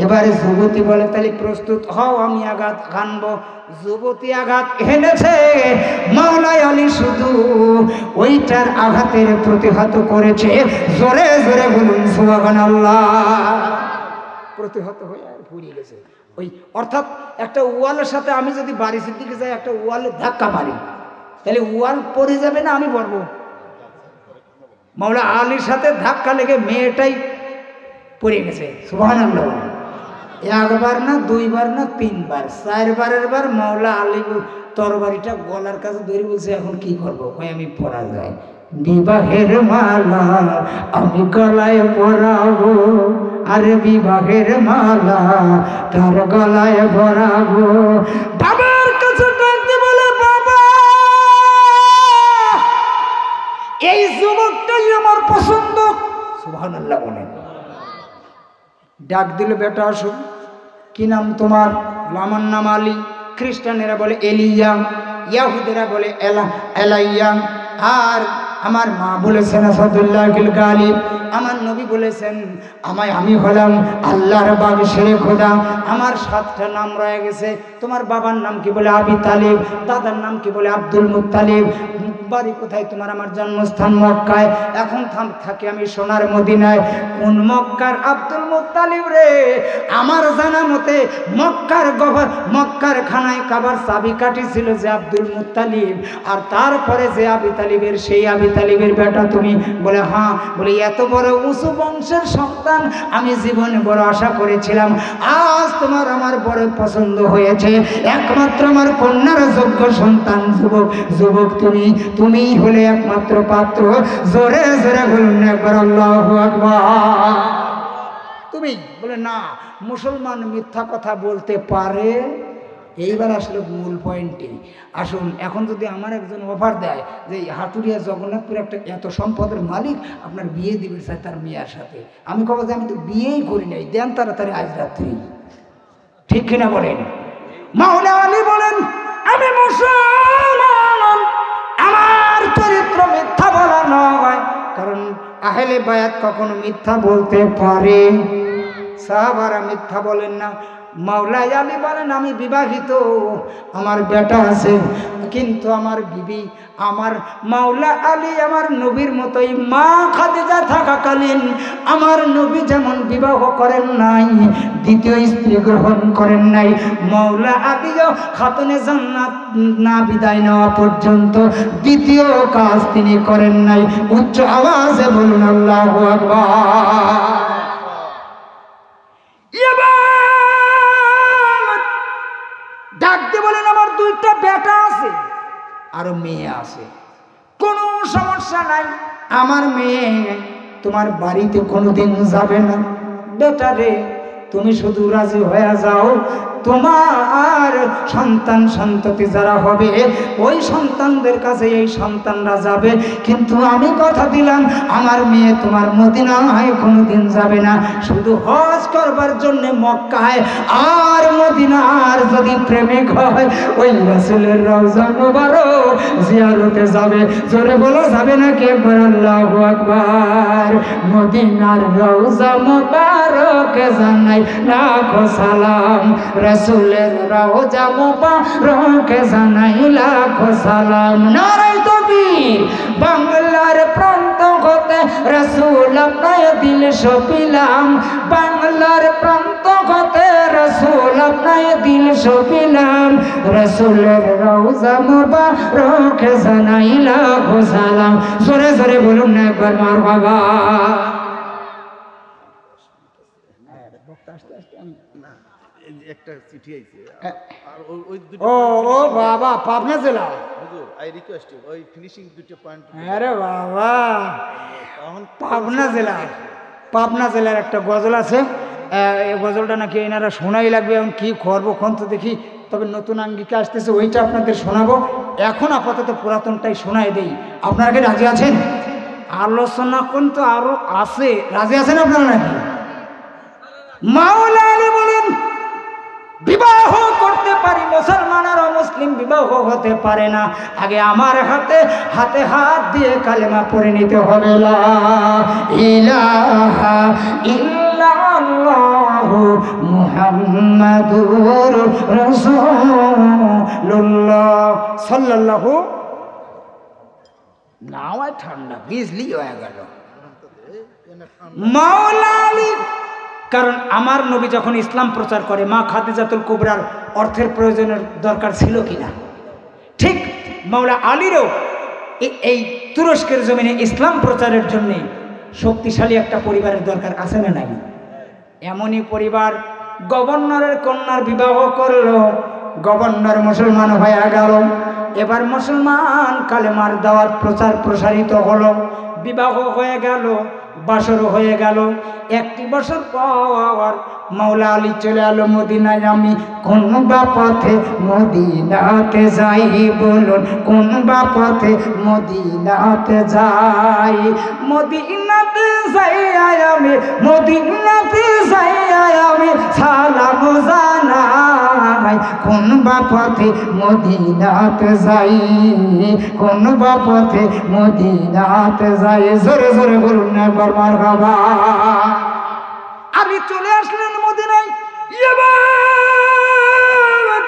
এবারে যুবতী বলে, তাহলে প্রস্তুত হও, আমি আঘাত হানবো। যুবতী আঘাত হেনেছে, মাওলা আলী শুধু ওইটার আঘাতের প্রতিহত করেছে। জোরে জোরে বলুন সুবহানাল্লাহ। প্রতিহত হয়ে আর পুড়িয়ে গেছে। ওই অর্থাৎ একটা ওয়ালের সাথে আমি যদি বারিশের দিকে যাই, একটা ওয়ালে ধাক্কা মারি, তাহলে ওয়াল পড়ে যাবে না আমি পড়বো? মাওলা আলীর সাথে ধাক্কা লেগে মেয়েটাই পড়ে গেছে। সুবহানাল্লাহ। একবার না, দুইবার না, তিনবার, চারবারের বার মাওলা আলী তরবারিটা গলার কাছে ধরে বলছে, এখন কি করবো? কই আমি পড়া যায়, বিবাহের মালা আমি গলায় পরাবো, আরে বিবাহের মালা তার গলায় পরাবো। বাবার কাছে ডাকতে বলে, বাবা এই যুবকটাই আমার পছন্দ। সুবহানাল্লাহ বলেন। ডাক দিল, বেটা আসো, কি নাম তোমার? আমার নাম আলী। খ্রিস্টানেরা বলে এলিয়া, ইয়াহুদেরা বলে এলাইয়া, আর আমার মা বলেছেন আসাদুল্লাহ গালিব। আমার নবী বলেছেন আমি হলাম আল্লাহর বাগশেরে খোদা। আমার 7টা নাম রয়ে গেছে। তোমার বাবার নাম কি? বলে আবি তালিব। দাদার নাম কি? বলে আব্দুল মুত্তালিব। বাড়ি কোথায় তোমার? আমার জন্মস্থান মক্কায়। এখন থাকি আমি সোনার মদিনায়। কোন মক্কার আব্দুল মুত্তালিব রে? আমার জানা মতে মক্কার খানায় কাবার চাবিকাঠি ছিল যে আব্দুল মুত্তালিব। আর তারপরে যে আবি তালিবের, সেই আবি তালিবের বেটা তুমি? বলে হ্যাঁ। বলে এত বড় উঁচু বংশের সন্তান আমি জীবনে বড় আশা করেছিলাম। আজ তোমার আমার বড় পছন্দ হয়েছে। একমাত্র আমার কন্যার যোগ্য সন্তান। যুবক তুমি হলে একমাত্র পাত্র। জোরে জোরে বলুন একবার আল্লাহু আকবার। তুমি? বলে না, মুসলমান মিথ্যা কথা বলতে পারে। এইবার আসলে মূল পয়েন্টে আসুন। এখন যদি আমার একজন অফার দেয় যে হাটুরিয়া জগন্নাথপুর একটা এত সম্পদের মালিক আপনার বিয়ে দিবে চাই তার মেয়ের সাথে, আমি কব যে আমি তো বিয়েই করি নাই, দেন তাড়াতাড়ি আজ রাত্রি। ঠিক কিনা বলেন? মাওলা আলী বলেন, আমি মুসলমান, আমার চরিত্র মিথ্যা বলা নয়। কারণ আহলে বায়াত কখনো মিথ্যা বলতে পারে, সাহাবারা মিথ্যা বলেন না। মাওলা আলী বলেন, আমি বিবাহিত, আমার বেটা আছে, কিন্তু আমার বিবি, আমার মাওলা আলী আমার নবীর মতোই মা খাদিজা থাকাকালীন আমার নবী যেমন বিবাহ করেন নাই, দ্বিতীয় স্ত্রী গ্রহণ করেন নাই, মাওলা আলীও খাতুনে জান্নাত না বিদায় নেওয়া পর্যন্ত দ্বিতীয় কাজ তিনি করেন নাই। উচ্চ আওয়াজে বলুন আল্লাহু আকবার। ডাকতে বলেন, আমার 2টা বেটা আছে, আরো মেয়ে আছে, কোনো সমস্যা নাই। আমার মেয়ে তোমার বাড়িতে কোনোদিন যাবে না। বেটা রে, তুমি শুধু রাজি হয়ে যাও, তোমার সন্তান সন্ততি যারা হবে ওই সন্তানদের কাছে এই সন্তানরা যাবে, কিন্তু আমি কথা দিলাম আমার মেয়ে তোমার মদিনায় কোনোদিন যাবে না, শুধু হজ করবার জন্য মক্কায় আর মদিনার যদি প্রেমিক হয় ওই রাসূলের রওজা মুবারক জিয়ারতে যাবে। জোরে বলা যাবে না কে? আল্লাহু আকবার। মদিনার রওজা মুবারক জানাই লাখো সালাম, রাসূলের রওজা মুবারক জানাই লাখো সালাম। নারে তাকবীর। বাংলার প্রান্ত হতে রাসূল আপনার দিল সপিলাম, বাংলার প্রান্ত হতে রাসূল আপনার দিল সপিলাম, রাসূলের রওজা মুবারক জানাই লাখো সালাম। জোরে জোরে বলুন না একবার মারহাবা। একটা চিঠি আইছে আর ওই ও বাবা, পাবনা জেলা। হুজুর আই রিকোয়েস্ট ইউ ওই ফিনিশিং দুটো পয়েন্ট। আরে বাবা, এখন পাবনা জেলা, পাবনা জেলার একটা গজল আছে, এই গজলটা নাকি এনারা শোনাই লাগবে। এখন কি করবো কোন তো দেখি, তবে নতুন আঙ্গিকে আসতেছে ওইটা আপনাদের শোনাবো। এখন আপাতত পুরাতনটাই শোনাই দেই। আপনারা কি রাজি আছেন? আলোচনা কোন তো আরো আছে, রাজি আছেন আপনারা নাকি? মাওলা আলী বলেন বিবাহ করতে পারি, মুসলমান আর মুসলিম বিবাহ হতে পারে না, আগে আমার হাতে হাতে হাত দিয়ে কালেমা পড়ে নিতে হবে। লা ইলাহা ইল্লাল্লাহু মুহাম্মাদুর রাসূলুল্লাহ সাল্লাল্লাহু। নাও ঠান্ডা বিজলি হয়ে গেল মাওলা আলী। কারণ আমার নবী যখন ইসলাম প্রচার করে মা খাদিজাতুল কুবরার অর্থের প্রয়োজনের দরকার ছিল কিনা, ঠিক মাওলা আলীরও এই তুরস্কের জমিনে ইসলাম প্রচারের জন্য শক্তিশালী একটা পরিবারের দরকার আছে না নাই? এমনই পরিবার গভর্নরের কন্যার বিবাহ করলো, গভর্নর মুসলমান হয়ে গেল। এবার মুসলমান কালেমার দাওয়াত প্রচার প্রসারিত হলো, বিবাহ হয়ে গেল, বাসরও হয়ে গেল। একটি বছর পর মাওলা আলী চলে এলো মদিনায়। আমি কোন বা পথে মদিনাতে যাই, বলুন কোন বা পথে মদিনাতে যাই, মদিনাতে যাই আমি, মদিনাতে যাই আমি সালাম জানাই, কোন বা পথে মদিনাতে যাই, কোন বা পথে মদিনাতে যাই। জোরে জোরে বলুন না একবার মারহাবা। আলী চলে আসলেন মদিনায়। এবার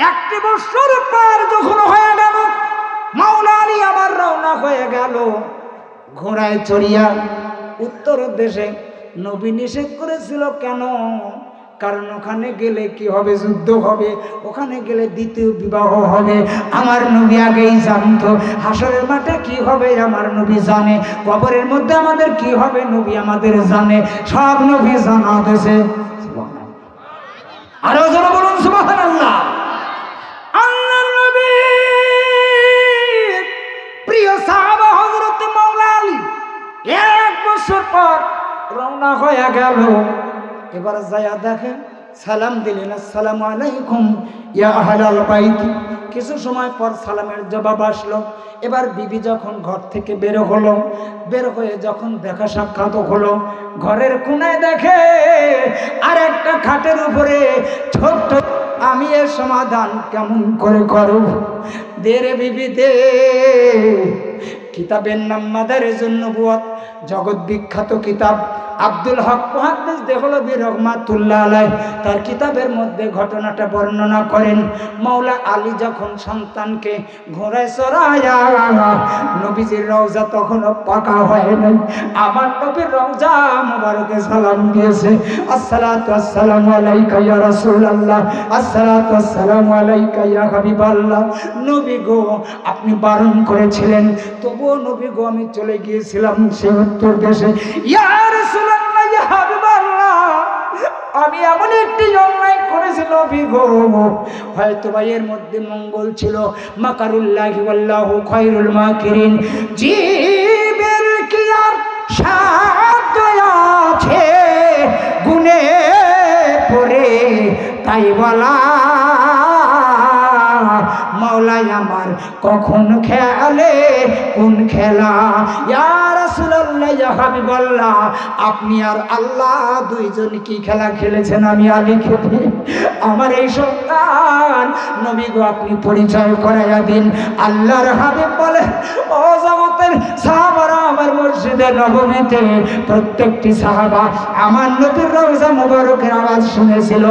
একটি বছর পর যখন হয়ে গেল, মাওলা আলী আবার রওনা হয়ে গেল ঘোড়ায় চড়িয়া উত্তর দেশে। নবী নিষেধ করেছিল কেন? কারণ ওখানে গেলে কি হবে? যুদ্ধ হবে, ওখানে গেলে দ্বিতীয় বিবাহ হবে। আমার নবী আগেই জানতো হাসরের মাঠে কি হবে, আমার নবী জানে। কবরের মধ্যে আমাদের কি হবে, নবী আমাদের জানে। সব নবী জানা দেশে। আরো জোরে বলুন সুবহানাল্লাহ। আল্লাহর নবী প্রিয় সাহাবা হযরত মাওলা আলী এক বছর পর রওনা হয়ে গেল। এবার যায়া দেখেন, সালাম দিলেন, আসসালামু আলাইকুম ইয়া আহলাল বাইত। কিছু সময় পর সালামের জবাব আসলো। এবার বিবি যখন ঘর থেকে বের হলো, বের হয়ে যখন দেখা সাক্ষাৎ হলো, ঘরের কোনায় দেখে আর একটা খাটের উপরে ছোট্ট। আমি এর সমাধান কেমন করে করব? দে রে বিবি দে। কিতাবের নাম মাদারিজুন নবুওয়াত, জগৎ বিখ্যাত কিতাব। আব্দুল হক মুহাদ্দিস দেহলভী রহমাতুল্লাহ আলাইহি তার কিতাবের মধ্যে ঘটনাটা বর্ণনা করেন। মাওলা আলী যখন সন্তানকে ঘোড়ায় চড়ায়া, নবীজির রওজা তখনও পাকা হয় নাই, আমার নবীর রওজা মুবারকে সালাম দিয়েছে, আসসালাতু আসসালামু আলাইকা ইয়া রাসূলুল্লাহ, আসসালাতু আসসালামু আলাইকা ইয়া হাবিবাল্লাহ। নবী গো, আপনি বারণ করেছিলেন, তবুও নবী গো আমি চলে গিয়েছিলাম সে উত্তর দেশে। ইয়া রাসূলুল্লাহ, ইয়া হাবিবাল্লাহ, আমি এমন একটি অন্যায় করেছি নবী গো, হয়তো বা এর মধ্যে মঙ্গল ছিল। মাকারুল্লাহি ওয়াল্লাহু খায়রুল মাকিরিন। জীবের কি আর সাধ্য আছে গুনে পড়ে একটাই বলা, মওলাই আমার কখন খেলে কোন খেলা। ইয়া রাসূলুল্লাহ ইয়া হাবিবাল্লাহ, আপনি আর আল্লাহ দুইজন কি খেলা খেলেছেন আমি আগে খেলি। আমার এই সন্তান নবী গো আপনি পরিচয় করাইয়া দিন। আল্লাহর হাবিব বলে, ও জগতের সাহাবারা, আমার মসজিদে নববীতে প্রত্যেকটি সাহাবা আমার নবীর রওজা মুবারকের আওয়াজ শুনেছিল।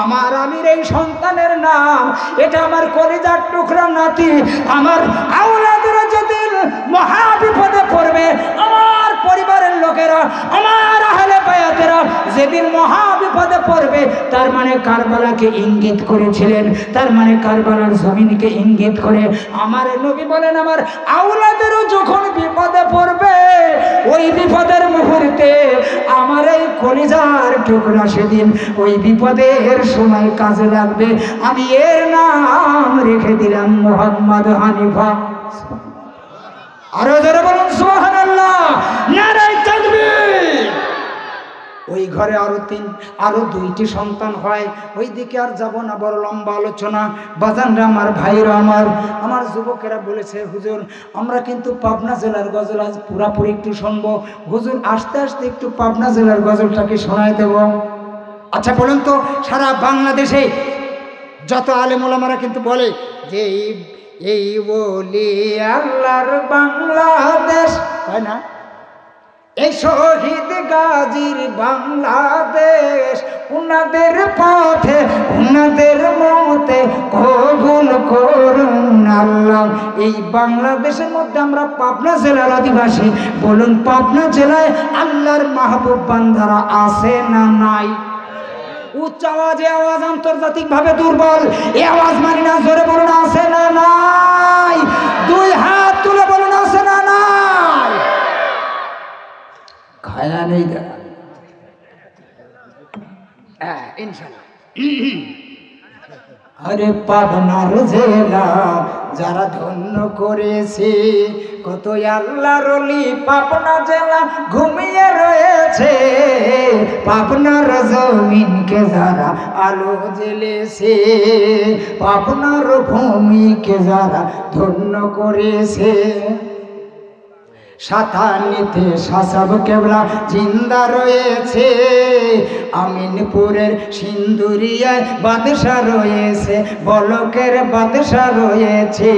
আমার আমির এই সন্তানের নাম, এটা আমার কলিজার টুকরা নাতি। আমার আওলাদেরা যেদিন মহা বিপদে পড়বে, আমার পরিবারের লোকেরা, আমার আহলে বায়াতেরা যেদিন মহা বিপদে পড়বে, তার মানে কারবালাকে ইঙ্গিত করেছিলেন, তার মানে কারবালার জমিনকে ইঙ্গিত করে আমার নবী বলেন, আমার আওলাদেরও যখন বিপদে পড়বে, ওই বিপদের মুহূর্তে আমার এই কলিজার টুকরা সেদিন ওই বিপদের সময় কাজে লাগবে। আমি এর নাম রেখে দিলাম মুহাম্মদ হানিফা। আরো জোরে বলুন সুবহানাল্লাহ, নারায়ে তাকবীর। ওই ঘরে আরো দুইটি সন্তান হয়। ওই দিকে আর যাব না, বড় লম্বা আলোচনা। বাজানরা আমার, ভাইরা আমার যুবকেরা বলেছে, হুজুর আমরা কিন্তু পাবনা জেলার গজল আজ পুরাপুরি একটু শুনবো। হুজুর আস্তে আস্তে একটু পাবনা জেলার গজলটাকে শোনায় দেব। আচ্ছা বলুন তো, সারা বাংলাদেশে যত আলেম ওলামারা কিন্তু বলে যে এই বলি আল্লাহর বাংলাদেশ, তাই না? এই শহীদ গাজীর বাংলাদেশ, উনাদের পথে উনাদের মতে কবুল করুন আল্লাহ। এই বাংলাদেশের মধ্যে আমরা পাবনা জেলার অধিবাসী, বলুন পাবনা জেলায় আল্লাহর মাহবুব বান্দারা আছে না নাই? উচ্চ আওয়াজে, আওয়াজ আন্তর্জাতিক ভাবে দুর্বল, এই আওয়াজ মানি না, জোরে বলুন আছে না নাই? দুই হাত তুলে বলুন আছে না নাই? খায়া নেই দেখা, হ্যাঁ ইনশাআল্লাহ। আরে পাবনার জেলা যারা ধন্য করেছে, কত আল্লাহর ওলি পাবনা জেলা ঘুমিয়ে রয়েছে। পাবনার জমিনকে যারা আলো জ্বেলেছে, পাবনার ভূমিকে যারা ধন্য করেছে। সাতানিতে সাসাব কেবলা জিন্দা রয়েছে, আমিনপুরের সিন্দুরিয়ায় বাদশা রয়েছে, বলকের বাদশা রয়েছে।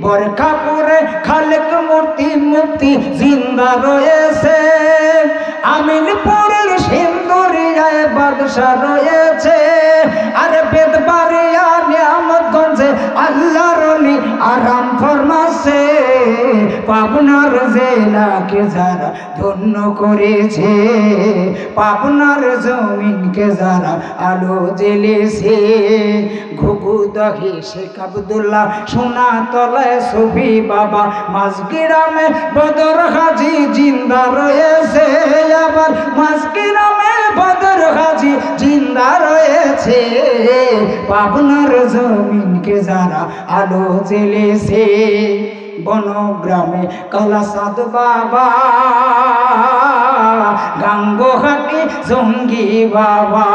বরকাপুরে খালেক মূর্তি মুক্তি জিন্দা রয়েছে, আমিনপুরের সিন্দুরিয়ায় বাদশা রয়েছে। আর বেদবাড়িয়া নিয়ামতগঞ্জে আল্লাহর ওলি আরাম ফরমাছে। পাবনার জেলাকে যারা ধন্য করেছে, পাবনার জমিনকে যারা আলো জ্বেলেছে। ঘুঘুদহি শেখ আব্দুল্লাহ, সোনাতলায় সুফি বাবা, মাঝগ্রামে বদর হাজি জিন্দা রয়েছে। আবার মাঝগ্রামে বদর হাজি জিন্দা রয়েছে। পাবনার জমিনকে যারা আলো জ্বেলেছে। বনগ্রামে কালাসাদ বাবা, গাঙ্গোহাটি জঙ্গি বাবা।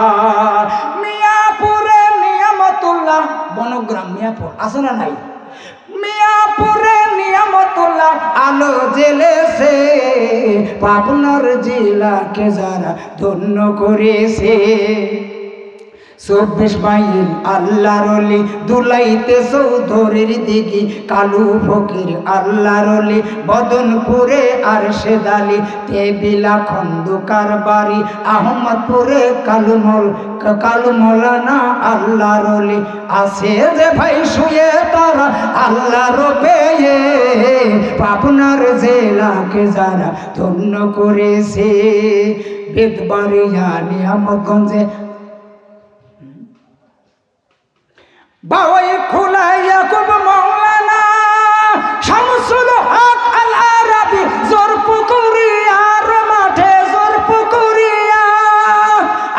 মিয়াপুরে নিয়ামতুল্লাহ, বনগ্রাম মিয়াপুর আছে না নাই? মিয়াপুরে নিয়ামতুল্লাহ আলো জ্বেলেছে। পাবনার জেলাকে যারা ধন্য করেছে। 24 মাইল আল্লাহর ওলি দুলাইতে চৌধুরীর দিঘি, কালু ফকির আল্লাহর ওলি বদনপুরে আরশেদ আলী, তেবিলা খন্দকার বাড়ি আহমদপুরে কালু মৌলানা আল্লাহর ওলি। আছে যে ভাই শুয়ে তারা আল্লাহর পেয়ে। পাবনার জেলাকে যারা ধন্য করেছে। বেদবাড়িয়া নিয়ামতগঞ্জে বাওয়াই খোলা ইয়াকুব মাওলানা শামসুল হক আল আরাবি, জোরপুকুরিয়ার মাঠে জোরপুকুরিয়া।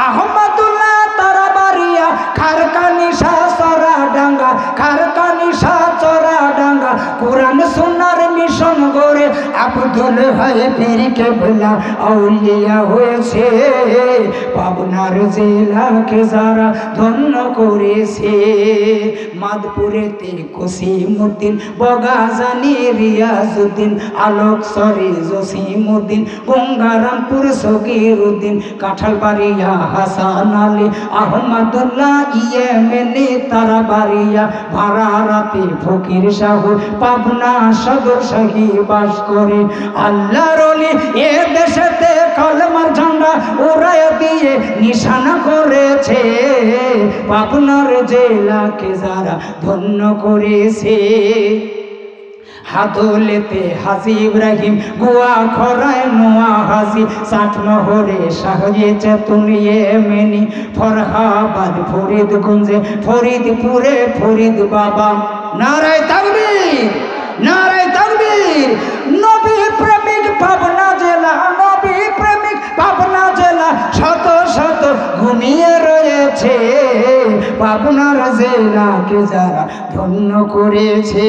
আহমদুল্লাহ তারাবাড়িয়া, খারকানিশা চরাডাঙ্গা, খারকানিশা চরাডাঙ্গা। কোরআন সুন্নাহর মিশন গড়ে আব্দুল হাই পীর কেবলা আউলিয়া হয়েছে, পাবনার জেলাকে যারা ধন্য করেছে। মাদপুরেতে কসিমউদ্দিন, বগাজানি রিয়াজউদ্দিন, আলোকসরি জসিমউদ্দিন, গঙ্গারামপুর সগীরউদ্দিন, কাঁঠালবাড়িয়া হাসান আলী, আহমদুল্লাহ ইয়েমেনি তারাবাড়িয়া, ভাড়ারাতে ফকির সাহু, পাবনা সদর শাহী বাস করে। আল্লাহর ওলি এ দেশেতে কলমার ঝান্ডা উড়ায় দিয়ে নিশানা করেছে, পাবনার জেলাকে যারা ধন্য করেছে। হাতলেতে হাজি ইব্রাহিম, গুয়া খরায় নোয়া হাজি, ষাটমহরে শাহজি চেতুন ইয়েমেনি, ফরহাবাদ ফরিদগঞ্জে, ফরিদপুরে ফরিদ বাবা। নারায়ে তাকবীর, নারায়ে তাকবীর। নবী প্রেমিক পাবনা জেলা, নবী প্রেমিক পাবনা জেলা, শত শত ঘুমিয়ে রয়েছে, পাবনার জেলাকে যারা ধন্য করেছে,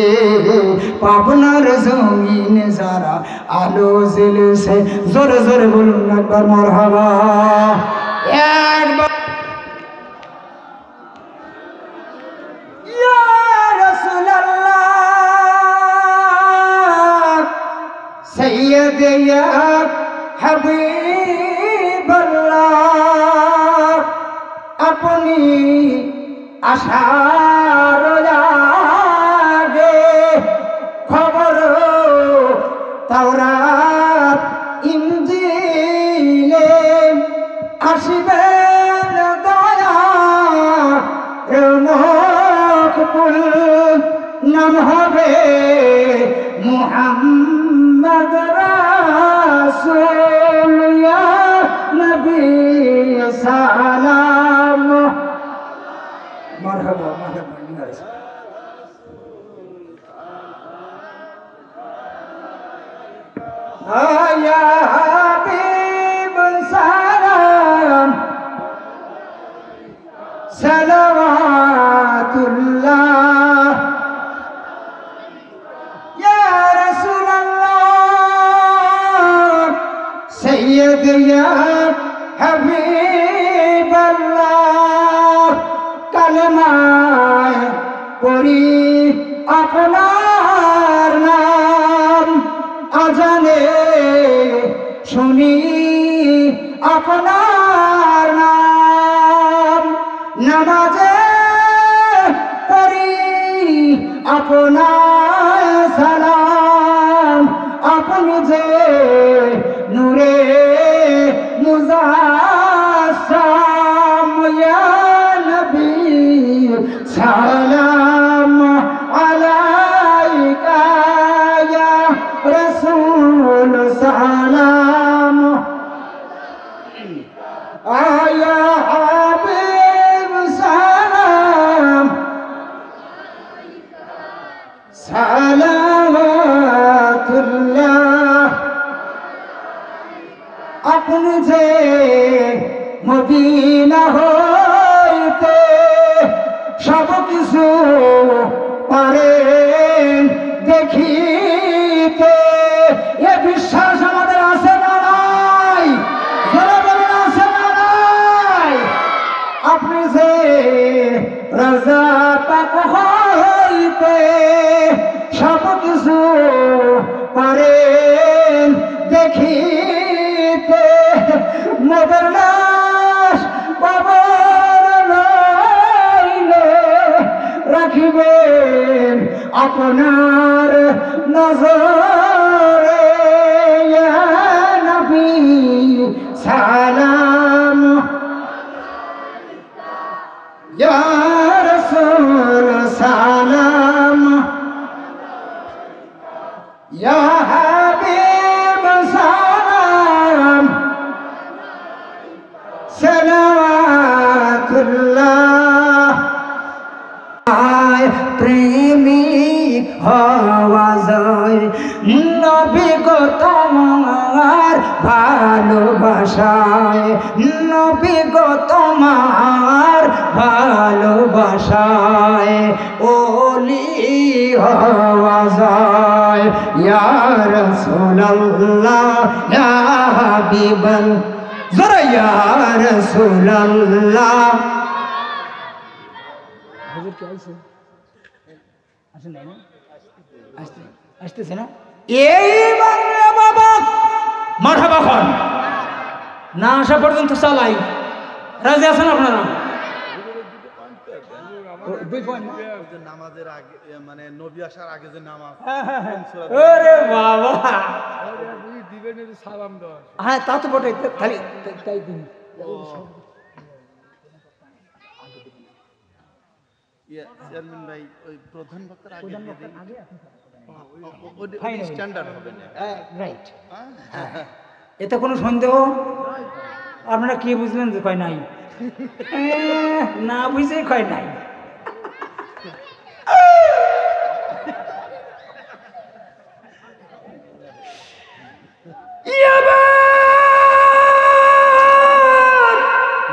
পাবনার জমিনে যারা আলো জ্বেলেছে। জোরে জোরে বলুন একবার মারহাবা। একবার ইয়া রাসূলুল্লাহ, সাইয়্যিদ ইয়া হাবিবাল্লাহ, আপনি আশার আগে খবর তাওরাত ইনজিলে আসিবেন দয়ার মকবুল, নাম হবে মুহাম্মদ রাসূল। ইয়া নবী সালাম। মারহাবা মারহাবা। ইয়া হাবিব সালাম, সালাওয়াতুল্লাহ। ইয়া রাসূলুল্লাহ, সাইয়্যিদ ইয়া হাবিবাল্লাহ, কালেমায় পড়ি আপনার নাম, আজানে শুনি আপনার নাম, নামাজে পড়ি আপনার সালাম, আপনি যে নূরে মুজাসসাম। ইয়া নবী সালাম আলাইকা, ইয়া রাসূল সালাম, ইয়া হাবিব সালাম, সালাওয়াতুল্লাহ। আপনি যে মদিনা হইতে সব কিছু পারেন দেখিতে, এ বিশ্বাস আমাদের আছে না নাই? যারা বলেন আছে না নাই? আপনি যে রাজা পাক হইতে সব কিছু পারেন দেখিতে, মোদের লাশ কবর লইলে রাখিবেন আপনার নজরে। ইয়া নবী সালাম, ইয়া রাসূল সালাম, ইয়া হাবিব সালাম, সালাওয়াতুল্লাহ। প্রেমিক হওয়া যায় নবী গো তোমার ভালোবাসায়, নবী গো তোমার ভালোবাসায়, ওলি হওয়া যায় ইয়া রাসূলুল্লাহ ইয়া হাবিবাল জোরে ইয়া রাসূলুল্লাহ। হুজুর কি আইছে? আসেন নাই না? আসতেছে না? এইবার বাবা মারহাবা খান না আসা পর্যন্ত চালাই। রাজি আছেন আপনারা? নামাজের আগে মানে নবী আসার আগে যে নামাজ, ওরে বাবা হ্যাঁ তা তো বটে, খালি তাই দিন। চেয়ারম্যান ভাই ওই প্রধান বক্তার আগে স্ট্যান্ডার্ড হবে না, রাইট? এতে কোনো সন্দেহ? আপনারা কি বুঝলেন যে কয় নাই? না বুঝে কয় নাই।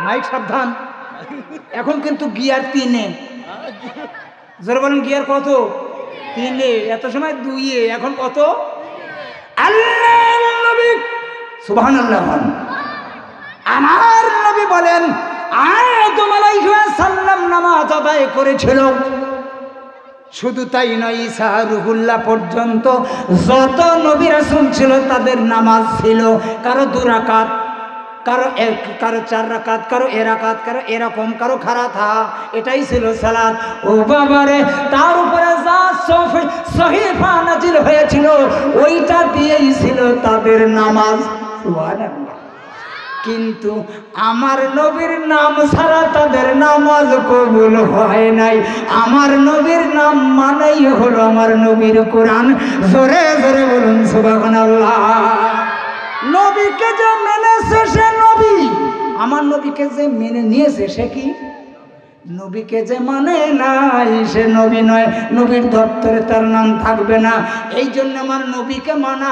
মাইক সাবধান, এখন কিন্তু গিয়ার 3-এ। জোরে বলেন গিয়ার কত? 3-এ। এত সময় 2-এ, এখন কত? আল্লাহর নবী সুবহানাল্লাহ। আমার নবী বলেন আদম আলাইহিস সালাম নামাজ আদায় করেছিল। শুধু তাই নয়, ঈসা রুহুল্লাহ পর্যন্ত যত নবী রাসূল ছিল তাদের নামাজ ছিল কারো 2 রাকাত, কারো 4 রাকাত, কারো এরাকাত, কারো এরকম, কারো খারাথা। এটাই ছিল সালাত। ও বাবারে, তার উপরে যা সহিফা নাজিল হয়েছিল ওইটা দিয়েই ছিল তাদের নামাজ। সুবহানাল্লাহ। কিন্তু আমার নবীর নাম ছাড়া তাদের নামাজ কবুল হয় নাই। আমার নবীর নাম মানেই হলো আমার নবীর কোরআন। জোরে জোরে বলুন সুবহানাল্লাহ। নবীকে যে মেনেছে সে নবী, আমার নবীকে যে মেনে নিয়েছে সে কি? নবীকে যে মানে নাই সে নবী নয়। নবীর দপ্তরে তার নাম থাকবে না। এই জন্য আমার নবীকে মানা,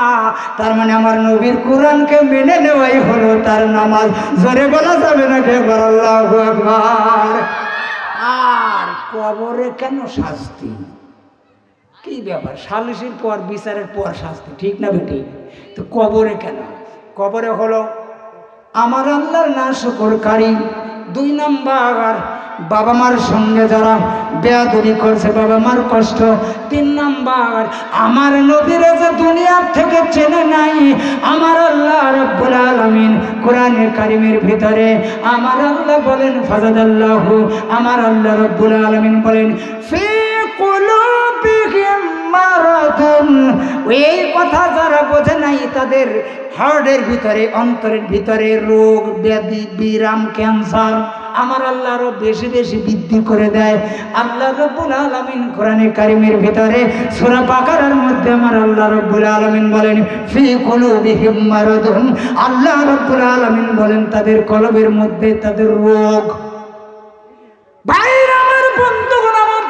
তার মানে আমার নবীর কোরআনকে মেনে নেওয়াই হলো তার নামাজ। জোরে বলা যাবে না কে? আল্লাহু আকবার। আর কবরে কেন শাস্তি? কি ব্যাপার? সালিসের পর, বিচারের পর শাস্তি, ঠিক না বেটি? তো কবরে কেন? কবরে হলো আমার আল্লাহর নাশকরকারী। 2 নাম্বার, বাবা মার সঙ্গে যারা বেয়াদবি করছে, বাবা মার কষ্ট। 3 নাম্বার, আমার নবীরে যে দুনিয়ার থেকে চেনে নাই। আমার আল্লাহ রাব্বুল আলামিন কোরআনে কারীমের ভিতরে আমার আল্লাহ বলেন ফাজাদাল্লাহু, আমার আল্লাহ রাব্বুল আলামিন বলেন ফি কুলুবিহিম মারাদুন। এই কথা যারা বোঝে নাই তাদের হার্টের ভিতরে, অন্তরের ভিতরে রোগ ব্যাধি, বিরাম, ক্যান্সার আমার আল্লাহ আরো বেশি বেশি বৃদ্ধি করে দেয়। আল্লাহ রাব্বুল আলামিন কোরআনে কারীমের ভিতরে সূরা বাকারার মধ্যে আমার আল্লাহ রাব্বুল আলামিন বলেন ফি কুলুবিহিম মারাদুন। আল্লাহ রাব্বুল আলামিন বলেন তাদের কলবের মধ্যে তাদের রোগ। ভাইরা আমার, বন্ধুগণ আমার,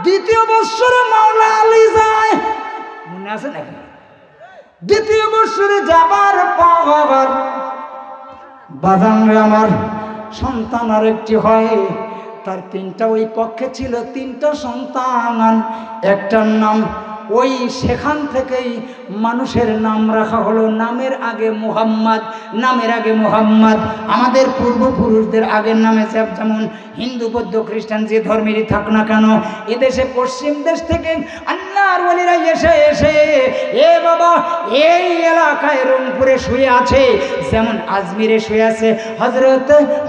2য় বৎসরে মাওলা আলী যায়, মনে আছে নাকি? 2য় বৎসরে যাবার পর বাজান আমার সন্তান আরেকটি হয়। তার 3টা ওই পক্ষে ছিল, 3টা সন্তান, একটার নাম ওই সেখান থেকেই মানুষের নাম রাখা হলো নামের আগে মুহাম্মদ, নামের আগে মুহাম্মদ। আমাদের পূর্বপুরুষদের আগের নামে যেমন হিন্দু, বৌদ্ধ, খ্রিস্টান যে ধর্মেরই থাক না কেন, এদেশে পশ্চিম দেশ থেকে আল্লাহর ওলিরা এসে এসে এ বাবা এই এলাকায় রংপুরে শুয়ে আছে, যেমন আজমিরে শুয়ে আছে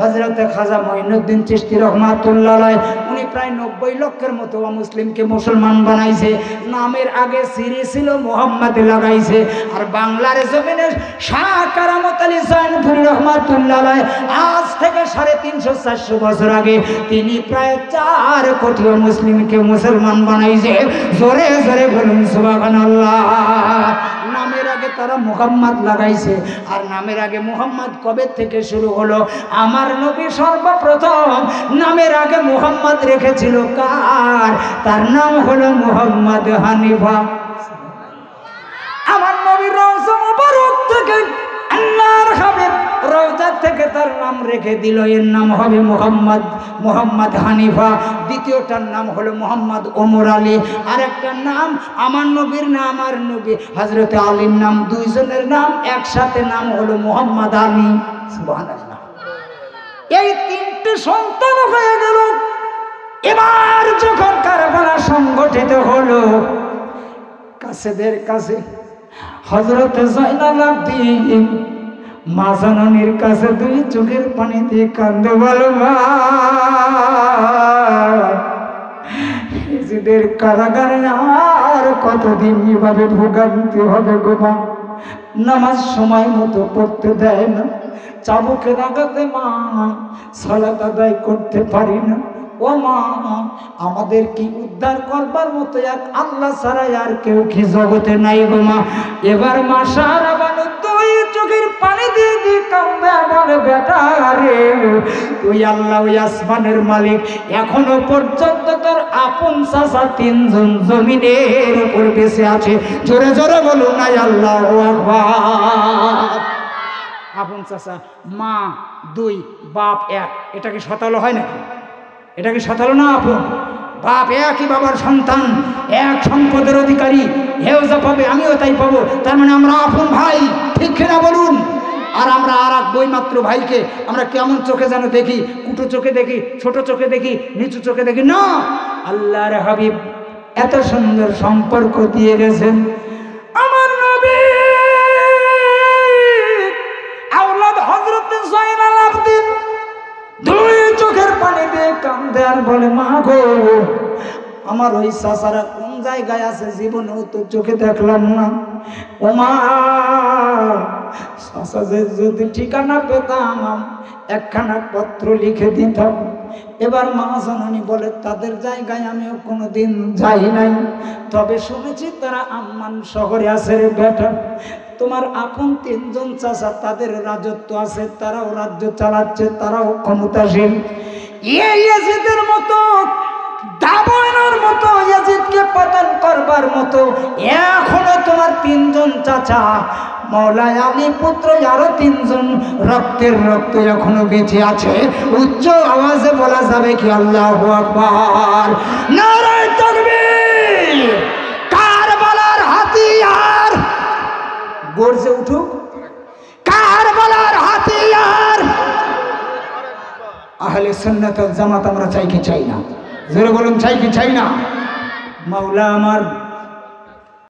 হজরতে খাজা মঈনুদ্দিন চিশতি রহমাতুল্লাহ আলাইহি। উনি প্রায় 90 লক্ষের মতো মুসলিমকে মুসলমান বানাইছে। নামের আগে সিরি ছিল, মুহাম্মদ লাগাইছে। আর বাংলার জমিনে শাহ কারামত আলী জয়নপুরী রহমাতুল্লাহ আলাইহি আজ থেকে 350-400 বছর আগে তিনি প্রায় 4 কোটি মুসলিমকে মুসলমান বানাইছে। জোরে জোরে বলুন সুবহানাল্লাহ। নামের আগে তারা মুহাম্মদ লাগাইছে। আর নামের আগে মুহাম্মদ কবে থেকে শুরু হলো? আমার নবী সর্বপ্রথম নামের আগে মুহাম্মদ রেখেছিল কার? তার নাম হলো মুহাম্মদ হানিফা। আমার নবীর রওজা মুবারক থেকে আল্লাহর হাবিব রওজা থেকে তার নাম রেখে দিল, এর নাম হবে মুহাম্মদ, মুহাম্মদ হানিফা। দ্বিতীয়টার নাম হলো মুহাম্মদ ওমর আলী। আর একটা নাম আমার নবীর নাম, আমার নবী হযরত আলীর নাম, দুইজনের নাম একসাথে নাম হলো মুহাম্মদ আলী। সুবহানাল্লাহ। এই তিনটে সন্তান হয়ে গেল। এবার যখন কারবালা সংগঠিত হলো, কাছেদের কাছে হযরত যায়নাল আবেদিন মা জননীর কাছে দুই চোখের পানি দিয়ে কান্দে, বলো মা, এজিদের কারাগারে আর কতদিন এভাবে ভোগান্তি হবে গো মা? নামাজ সময় মতো পড়তে দেয় না, চাবুকের আঘাতে মা সালাত আদায় করতে পারি না। ও মা, আমাদের কি উদ্ধার করবার মতো এক আল্লাহ ছাড়া আর কেউ কি জগতে নাই গো মা? এবার মা সারা বানু তুই চোখের পানি দিয়ে দিয়ে কান্দে, বলে বেটা রে, তুই আল্লাহ, ওই আসমানের মালিক, এখনো পর্যন্ত তোর আপন চাচা তিনজন জমিনের উপর বেঁচে আছে। জোরে জোরে বলুন না আল্লাহু আকবার। আপন চাচা, মা দুই, বাপ এক, এটা কি শতালো হয় নাকি? এটা কি শতালো না? আপন বাপ একই বাবার সন্তান, এক সম্পদের অধিকারী, হেও যা পাবে আমিও তাই পাবো, তার মানে আমরা আপন ভাই, ঠিক কিনা বলুন? আর আমরা আর এক বইমাত্র ভাইকে আমরা কেমন চোখে যেন দেখি, কুটো চোখে দেখি, ছোট চোখে দেখি, নিচু চোখে দেখি না। আল্লাহর হাবিব এত সুন্দর সম্পর্ক দিয়ে গেছেন। আমার নবী আওলাদ হযরত যায়নাল আবেদিন দুই চোখের পানি দিয়ে কান্দে আর বলে, মা গো, আমার ওই চাচারা কোন জায়গায় আছে জীবনেও তো চোখে দেখলাম না। ও মা, চাচা যদি ঠিকানা পেতাম একখানা পত্র লিখে দিতাম। এবার মা জননী বলে, তাদের জায়গায় আমিও কোনোদিন যাই নাই, তবে শুনেছি তারা আম্মান শহরে আছে রে বেটা। তোমার আপন তিনজন চাচা, তাদের রাজত্ব আছে, তারাও রাজ্য চালাচ্ছে, তারাও ক্ষমতাশীল। ইয়াজিদের মতো, দাবানোর মতো, ইয়াজিদকে পতন করবার মতো এখনো তোমার তিনজন চাচা, মওলা আলী পুত্র আরো তিনজন রক্তের রক্ত এখনো বেঁচে আছে। উচ্চ আওয়াজে বলা যাবে কি আল্লাহু আকবার, নারে তাকবীর। কারবালার হাতিয়ার গর্জে উঠুক, কারবালার হাতিয়ার। আহলে সুন্নাত ওয়াল জামাত আমরা চাই কি চাই না? জোরে বলুন, চাই কি চাই না? মাওলা আমার